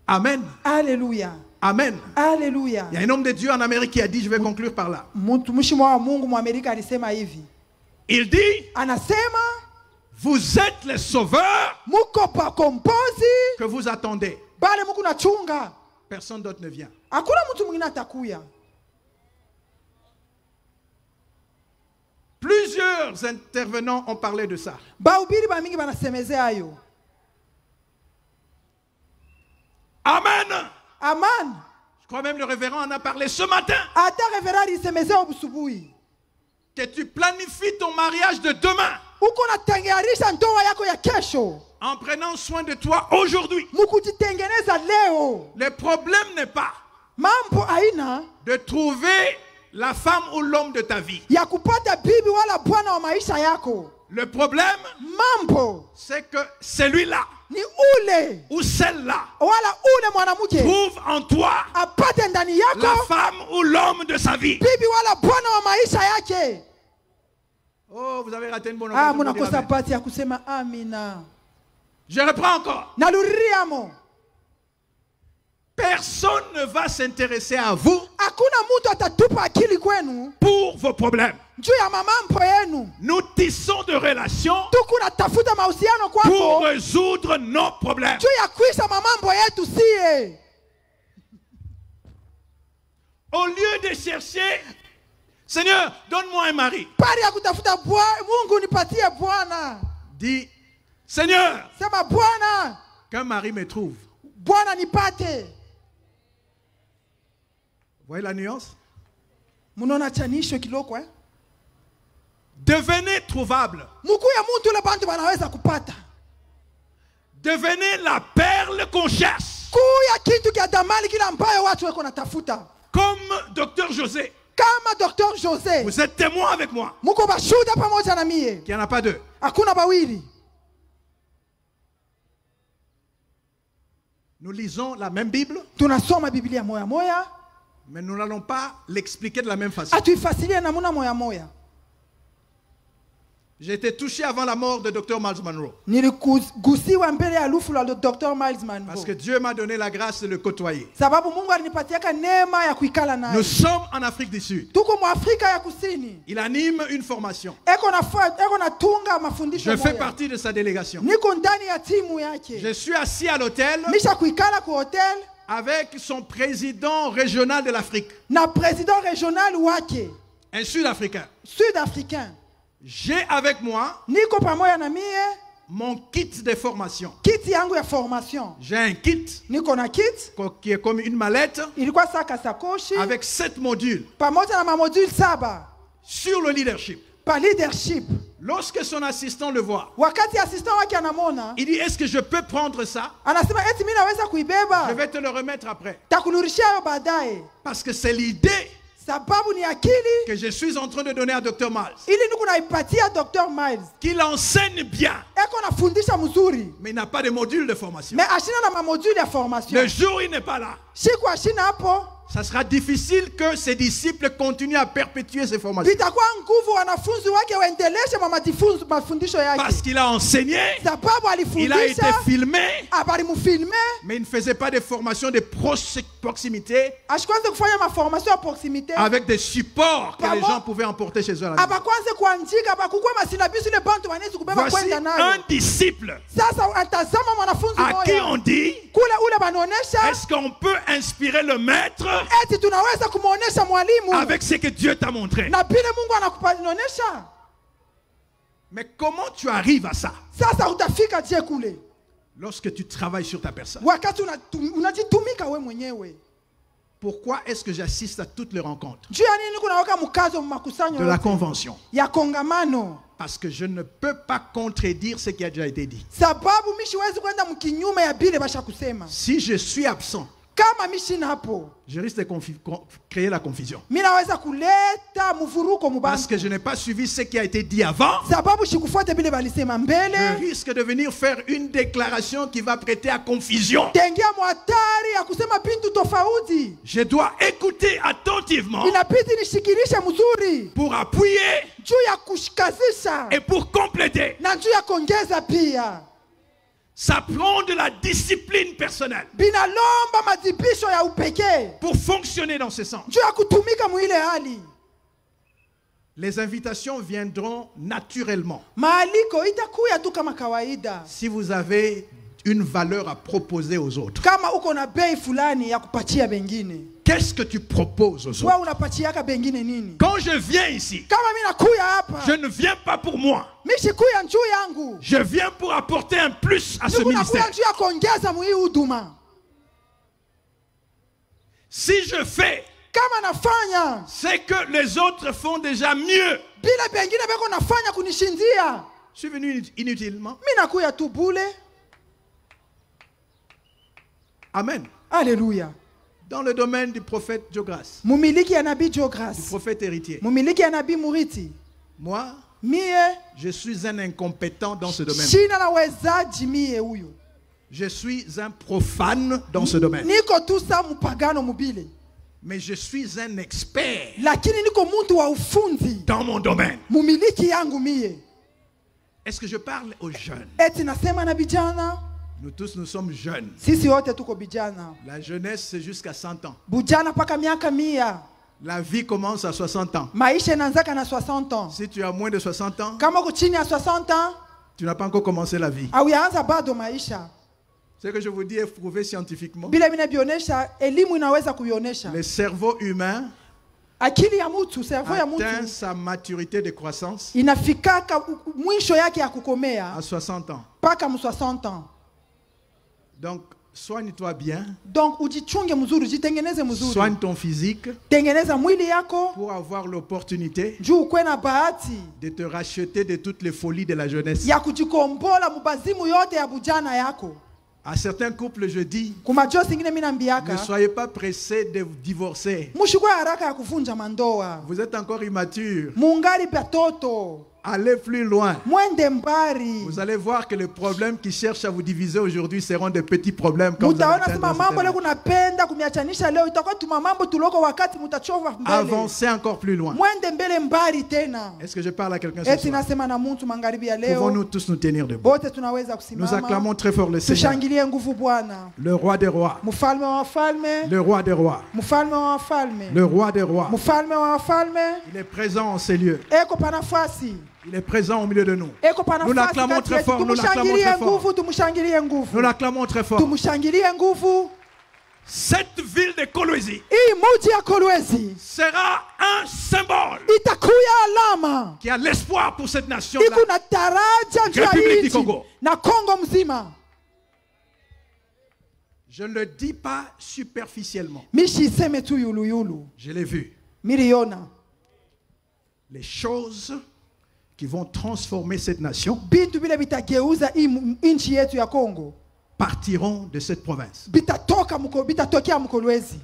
Amen. Alléluia. Amen. Alléluia. Il y a un homme de Dieu en Amérique qui a dit, je vais conclure par là. Mtumishi wa Mungu mu Amerika alisema hivi. Il dit, Anasema vous êtes les sauveurs muko pa kompozi que vous attendez. bale muko na chunga. Personne d'autre ne vient. Hakuna mtu mwingine atakuya. Plusieurs intervenants ont parlé de ça. Bahubiri ba mingi banasemezea hayo. Amen. Amen. Je crois même le révérend en a parlé ce matin. Ata reverend alisemezea ubusubuhi. Que tu planifies ton mariage de demain Uko natengenisha ndoa yako ya kesho. en prenant soin de toi aujourd'hui. Mukujitengeneza leo. Le problème n'est pas Mambo aina de trouver la femme ou l'homme de ta vie. ya kupata bibi wala bwana wa maisha yako. Le problème, Mambo c'est que celui-là ni ule ou celle-là wala ule mwanamke trouve en toi apate ndani la yako femme ou l'homme de sa vie. bibi wala bwana wa maisha yake. Oh, vous avez raté une bonne Ah, occasion pour dire munakosa amen. pati ya kusema amina. Je reprends encore. Naluriamo. Personne ne va s'intéresser à vous hakuna mtu atatupa akili kwenu pour vos problèmes. juu ya mamambo yenu. Nous tissons de relations Tuko natafuta mahusiano pour kwako résoudre nos problèmes. juu ya kuisha mamambo yetu sie. Au lieu de chercher, Seigneur, donne-moi un mari. Pari ya kutafuta Mungu nipatie Bwana. Dis, Seigneur, Sema Bwana, qu'un mari me trouve. Bwana nipate. Voyez la nuance? Munaona chanisho kiloko eh? Devenez trouvable. Mkuu ya mtu ule bantu wanaweza kupata. Devenez la perle qu'on cherche. Kuu ya kitu kia damali kila ambayo watu wako natafuta. Comme Docteur José. Kama Dr. José. Vous êtes témoin avec moi. Muko bashuda pamoja na mie. Qu'il n'y en a pas deux. Hakuna bawili. Nous lisons la même Bible, Tunasoma Biblia moya moya. mais nous n'allons pas l'expliquer de la même façon. Atuifasilie namuna moya moya. J'ai été touché avant la mort de Dr. Miles Monroe. Niligusiwa mbele ya lufu la Dr. Miles Monroe. Parce que Dieu m'a donné la grâce de le côtoyer. Sababu Mungu alinipatiaka neema ya kuikala naye. Nous sommes en Afrique du Sud. Tuko mu Afrika ya Kusini. Il anime une formation. Eko na tunga mafundisho Je fais moya. partie de sa délégation. Niko ndani ya timu yake. Je suis assis à l'hôtel Misha kuikala ku hotel avec son président régional de l'Afrique, na président régional wake. un Sud-Africain. Sud-africain. J'ai avec moi Niko pamoja na mie mon kit de formation. kiti yangu ya formation. J'ai un kit Niko na kit qui est comme une mallette ilikuwa saka sakoshi avec 7 modules pamoja na mamodule 7 sur le leadership. pa leadership. Lorsque son assistant le voit, Wakati assistant wake anamona il dit, est-ce que je peux prendre ça? anasema eti mimi naweza Je kuibeba vais te le remettre après. takunurishia yo baadaye. Parce que c'est l'idée Sababu ni akili que je suis en train de donner à Dr. Miles. ili niko naipatia Dr. Miles. Qu'il enseigne bien, Eko nafundisha mzuri. mais il n'a pas de module de formation. Mais ashina na mamodule ya formation. Le jour où il n'est pas là, Siku ashina hapo ça sera difficile que ses disciples continuent à perpétuer ces formations. vitakuwa nguvu wanafunzi wake waendeleshe mafundisho yake. Parce qu'il a enseigné, Sababu il a été alifundisha filmé, habari mufilme mais il ne faisait pas de formation de proximité ashikwanze kufanya maformation ya proximité avec des supports que les Pardon? gens pouvaient emporter chez eux à la maison. abakwanze kuandika abakukuwa masinabisu ile bantu wanezi kubeba Voici kwenda un nayo. disciple Sasa atazama mwanafunzi à qui on moja dit, kule ule banaonesha est-ce qu'on peut inspirer le maître eti tunaweza kumuonesha mwalimu avec ce que Dieu t'a montré? na vile Mungu anakuonyesha. Mais comment tu arrives à ça? Sasa utafika je kule Lorsque tu travailles sur ta personne. wakati unajitumika we mwenyewe. Pourquoi est-ce que j'assiste à toutes les rencontres Juu ya nini kunaweka mkazo makusanyo de la yote convention? ya kongamano? Parce que je ne peux pas contredire ce qui a déjà été dit. Sababu mishi wezi kwenda mkinyume ya bile basha kusema. Si je suis absent, Kama mishi napo je risque de créer la confusion. mimi naweza kuleta mvuruko Parce mubantu. que je n'ai pas suivi ce qui a été dit avant. Sababu shikufuate bile balisema Je mbele. risque de venir faire une déclaration qui va prêter à confusion. Tengia mwatari ya kusema bintu tofauti. Je dois écouter attentivement Inabidi nishikilishe mzuri pour appuyer juu ya kushikazisha et pour compléter. na juu ya kuongeza pia. Ça prend de la discipline personnelle Binalomba madhibisho ya upekee pour fonctionner dans ce sens. juu ya kutumika mwile hali. Les invitations viendront naturellement Maaliko itakuya tu kama kawaida. si vous avez une valeur à proposer aux autres. Kama uko na bei fulani ya kupatia bengine, Qu'est-ce que tu proposes aux wewe autres? unapatiaka bengine nini? Quand je viens ici, Kama mimi nakuya hapa, je ne viens pas pour moi. mimi sikuya njuu yangu. Je viens pour apporter un plus à ce Niko nakuya ministère. njuu ya kuongeza mwii huduma. Si je fais Kama nafanya ce que les autres font déjà mieux, bila bengine beko nafanya kunishindia, je suis venu inutilement. mimi nakuya tu bule. Amen. Alléluia. Dans le domaine du prophète Jogras, Mumiliki ya nabii du Jogras, prophète héritier, mumiliki ya nabii Muriti, moi, mie je suis un incompétent dans ce domaine. shina nawezaji mie huyu. Je suis un profane dans ce domaine. Niko tu sa mpagano mubile, Mais je suis un expert lakini niko muntu wa ufunzi dans mon domaine. mumiliki yangu mie. Est-ce que je parle aux jeunes? Eti nasema na vijana, Nous tous, nous sommes jeunes. Sisi wote tuko bijana. La jeunesse, c'est jusqu'à 100 ans. Bujana paka miaka 100. La vie commence à 60 ans. Maisha inaanzaka na 60 ans. Si tu as moins de 60 ans, Kama uko chini ya 60 ans, tu n'as pas encore commencé la vie. hauyaanza bado maisha. Ce que je vous dis est prouvé scientifiquement. Bila vinavyoonyesha, elimu inaweza kuionyesha. Le cerveau humain Akili ya mtu, cerveau ya atteint mtu sa maturité de croissance inafikaka mwisho yake ya kukomea à 60 ans. mpaka 60 ans. Donc, soigne-toi bien. Donc ujichunge mzuri, jitengeneze mzuri. Soigne ton physique Tengeneza mwili yako pour avoir l'opportunité juu ukwe na bahati de te racheter de toutes les folies de la jeunesse. ya kujikombola mubazimu yote ya bujana yako. À certains couples, je dis, Kumajo singine mimi ne nambiaka, soyez pas pressés de divorcer. mushikwe haraka ya kuvunja mandoa. Vous êtes encore immature. Mungali patoto, Allez plus loin. mwende mbari. Vous allez voir que les problèmes qui cherchent à vous diviser aujourd'hui seront des petits problèmes quand vous allez Mutaona atteindre sima un mambo leo certain âge. kunapenda kumiachanisha leo itakuwa tuma mambo tuloko wakati mutachova mbele. Avancez encore plus loin. Mwende mbele mbari tena. Est-ce que je parle à quelqu'un ce Eti soir? nasema na mtu magharibi ya leo. Pouvons-nous tous nous tenir debout? Bote tunaweza Nous kusimama. acclamons très fort le Seigneur, Tushangilie nguvu Bwana. le roi des rois, Mfalme wa wafalme. le roi des rois, Mfalme wa wafalme. le roi des rois. Mfalme wa wafalme. Il est présent en ces lieux. Eko panafasi. Il est présent au milieu de nous. Eko Nous panafasi. l'acclamons kati très yetu. fort, nous l'acclamons Tumushangilie très fort. nguvu, tumushangilie nguvu. Nous l'acclamons très fort. Tumushangilie nguvu. Cette ville de Kolwezi Hii muji ya Kolwezi sera un symbole itakuya alama. qui a l'espoir pour cette nation-là. Iko na taraja juu ya République du nchi Congo. na Kongo mzima. Je ne le dis pas superficiellement. Mishi iseme tu yulu yulu. Je l'ai vu. Miliona. Les choses qui vont transformer cette nation Bintu bile bitageuza hii nchi yetu ya Kongo. partiront de cette province. Bitatokea Mkolwezi.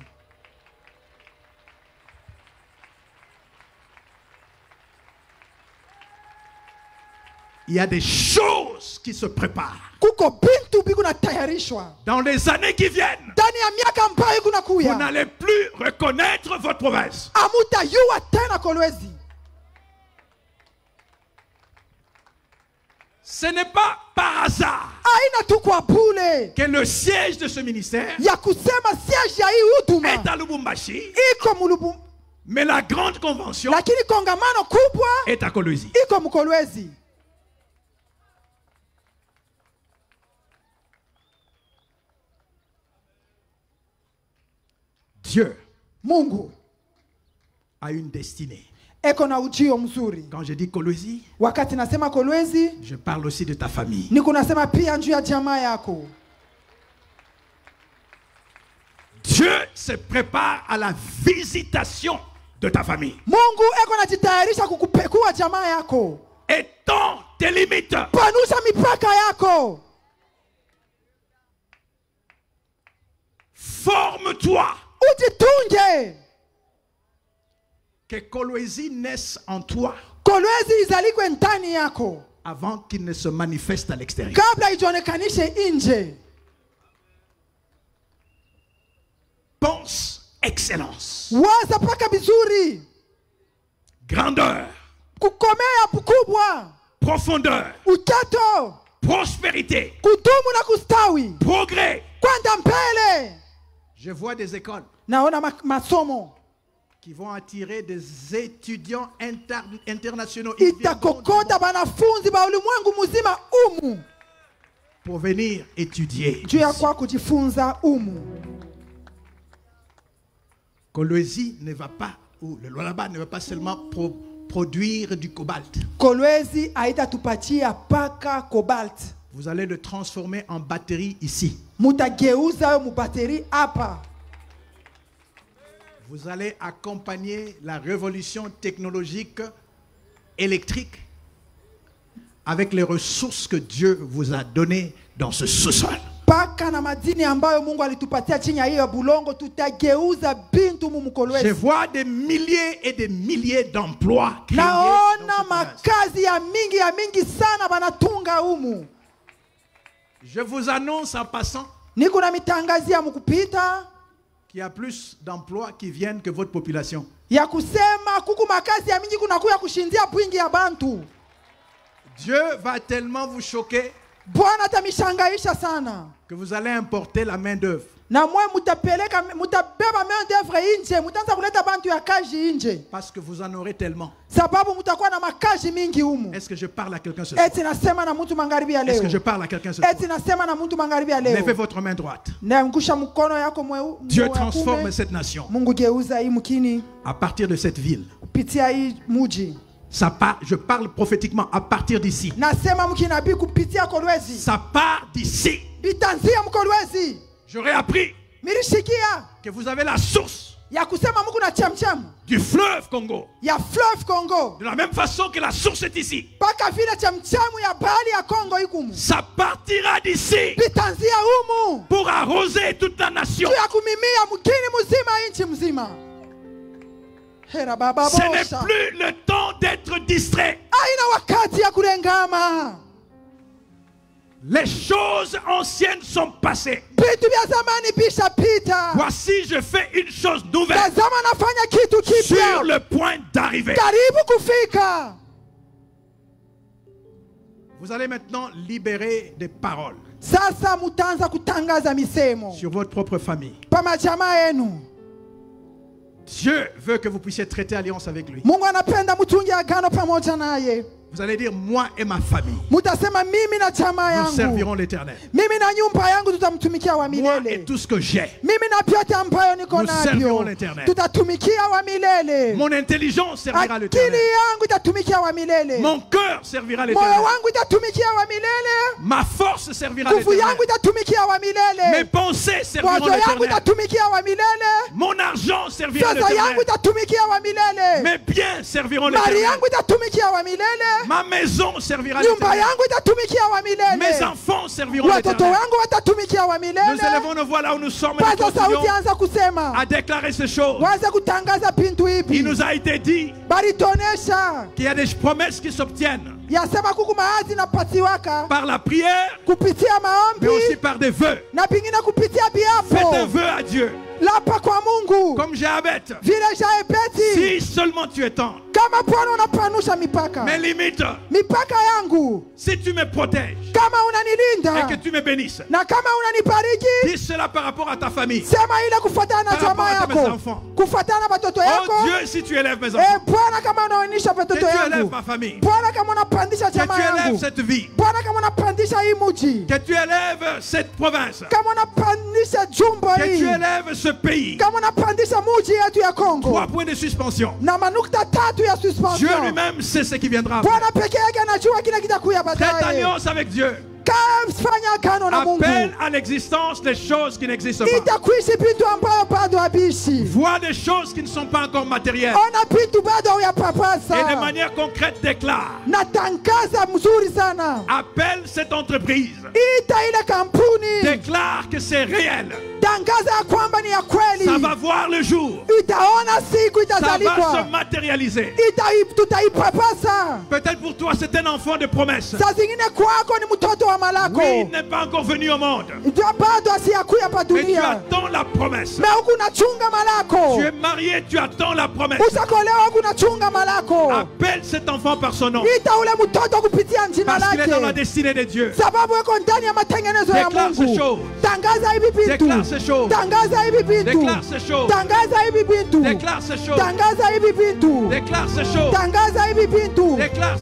Il y a des choses qui se préparent. Kuko bintu biku na tayarishwa. Dans les années qui viennent, Ndani ya miaka ambayo kuna vous kuya. n'allez plus reconnaître votre province. Amuta yuwa tena Kolwezi. Ce n'est pas par hasard Aina tu kwa bule. que le siège de ce ministère Ya kusema siège ya hii huduma. est à Lubumbashi, Iko mulubu. mais la grande convention Lakini kongamano kubwa est à Kolwezi. iko Mkolwezi. Dieu Mungu a une destinée. eko na ujio mzuri. Quand je dis Kolwezi, Wakati nasema Kolwezi, je parle aussi de ta famille. ni kunasema pia juu ya jamaa yako. Dieu se prépare à la visitation de ta famille. Mungu eko najitayarisha kukupekua jamaa yako. Étends tes limites. Panusha mipaka yako. Forme-toi. Ujitunge. Que Kolwezi naisse en toi Kolwezi izalikwe ndani yako avant qu'il ne se manifeste à l'extérieur. kabla ijionekanishe nje. Pense excellence, Waza paka vizuri. grandeur, Kukomea ukubwa, profondeur, utoto, prospérité, kudumu na kustawi, progrès. kwenda mbele. Je vois des écoles Naona masomo qui vont attirer des étudiants internationaux. Ils viendront itakokota banafunzi ba ulimwengu mzima umu pour venir étudier. juu ya kwa kujifunza umu. Kolwezi ne va pas, ou le Lualaba ne va pas seulement produire du cobalt. Kolwezi haitatupatia paka cobalt. Vous allez le transformer en batterie ici. Mutageuza yo mubateri hapa. Vous allez accompagner la révolution technologique électrique avec les ressources que Dieu vous a données dans ce sous-sol. Paka na madini ambayo Mungu alitupatia chini ya hiyo bulongo, tutageuza bintu mu Je Mkolwezi. vois des milliers et des milliers d'emplois créés dans Naona cette province. makazi ya mingi sana banatunga umu. Je vous annonce en passant Niko na mitangazia mukupita qu'il y a plus d'emplois qui viennent que votre population. ya kusema kuku makazi ya mingi kunakuya kushindia bwingi ya bantu. Dieu va tellement vous choquer Bwana atamishangaisha sana. Que vous allez importer la main d'œuvre. Na mwe mutabeba main d'œuvre nje, mutaanza kuleta bantu ya kazi nje. Parce que vous en aurez tellement. Sababu mutakuwa na makazi mingi humu. Est-ce que je parle à quelqu'un ce soir? Eti nasema na mtu magharibi ya Est-ce leo. que je parle à quelqu'un ce soir? Eti nasema na mtu magharibi ya leo. Levez votre main droite. Na ngusha mkono yako Dieu transforme cette nation. Mungu geuza hii mkini. À partir de cette ville. Kupitia hii muji. Je parle prophétiquement à partir d'ici. Nasema mkinabii kupitia Kolwezi. Ça part d'ici. Bitanzia mkolwezi. J'aurais appris que vous avez la source du fleuve Congo. De la même façon que la source est ici. Ça partira d'ici pour arroser toute la nation. Ce n'est plus le temps d'être distrait. Les choses anciennes sont passées. Voici, je fais une chose nouvelle. Sur le point d'arriver. Vous allez maintenant libérer des paroles sur votre propre famille. Dieu veut que vous puissiez traiter alliance avec lui. Vous allez dire, moi et ma famille, nous servirons l'Éternel. Moi et tout ce que j'ai, nous servirons l'Éternel. Mon intelligence servira l'Éternel. Mon cœur servira l'Éternel. Ma force servira l'Éternel. Mes pensées serviront l'Éternel. Mon argent servira l'Éternel. Mes biens serviront l'Éternel. Ma maison servira l'Éternel. Mes enfants serviront l'Éternel. Nous élevons nos voix là où nous sommes et nous continuons à déclarer ces choses. Il nous a été dit qu'il y a des promesses qui s'obtiennent par la prière, mais aussi par des vœux. Faites un vœu à Dieu. Comme Jabet, si seulement tu es tendre, mes limites, si tu me protèges et que tu me bénisses, dis cela par rapport à ta famille, par rapport à mes enfants. Oh Dieu, si tu élèves mes enfants, que tu élèves ma famille, que tu élèves cette vie, que tu élèves cette province, que tu élèves ce pays. 3 points de suspension. Dieu lui-même sait ce qui viendra après. Cette alliance avec Dieu appelle à l'existence des choses qui n'existent pas. Vois des choses qui ne sont pas encore matérielles. Et de manière concrète déclare. Appelle cette entreprise. Déclare que c'est réel. Ça va voir le jour. Ça va se matérialiser. Peut-être pour toi c'est un enfant de promesse. Oui, il n'est pas encore venu au monde. Mais tu attends la promesse. Tu es marié, tu attends la promesse. Appelle cet enfant par son nom. Parce qu'il est dans la destinée de Dieu. Déclare ces choses. Déclare ces choses. Déclare ces choses. Déclare ces choses. Déclare ces choses. Déclare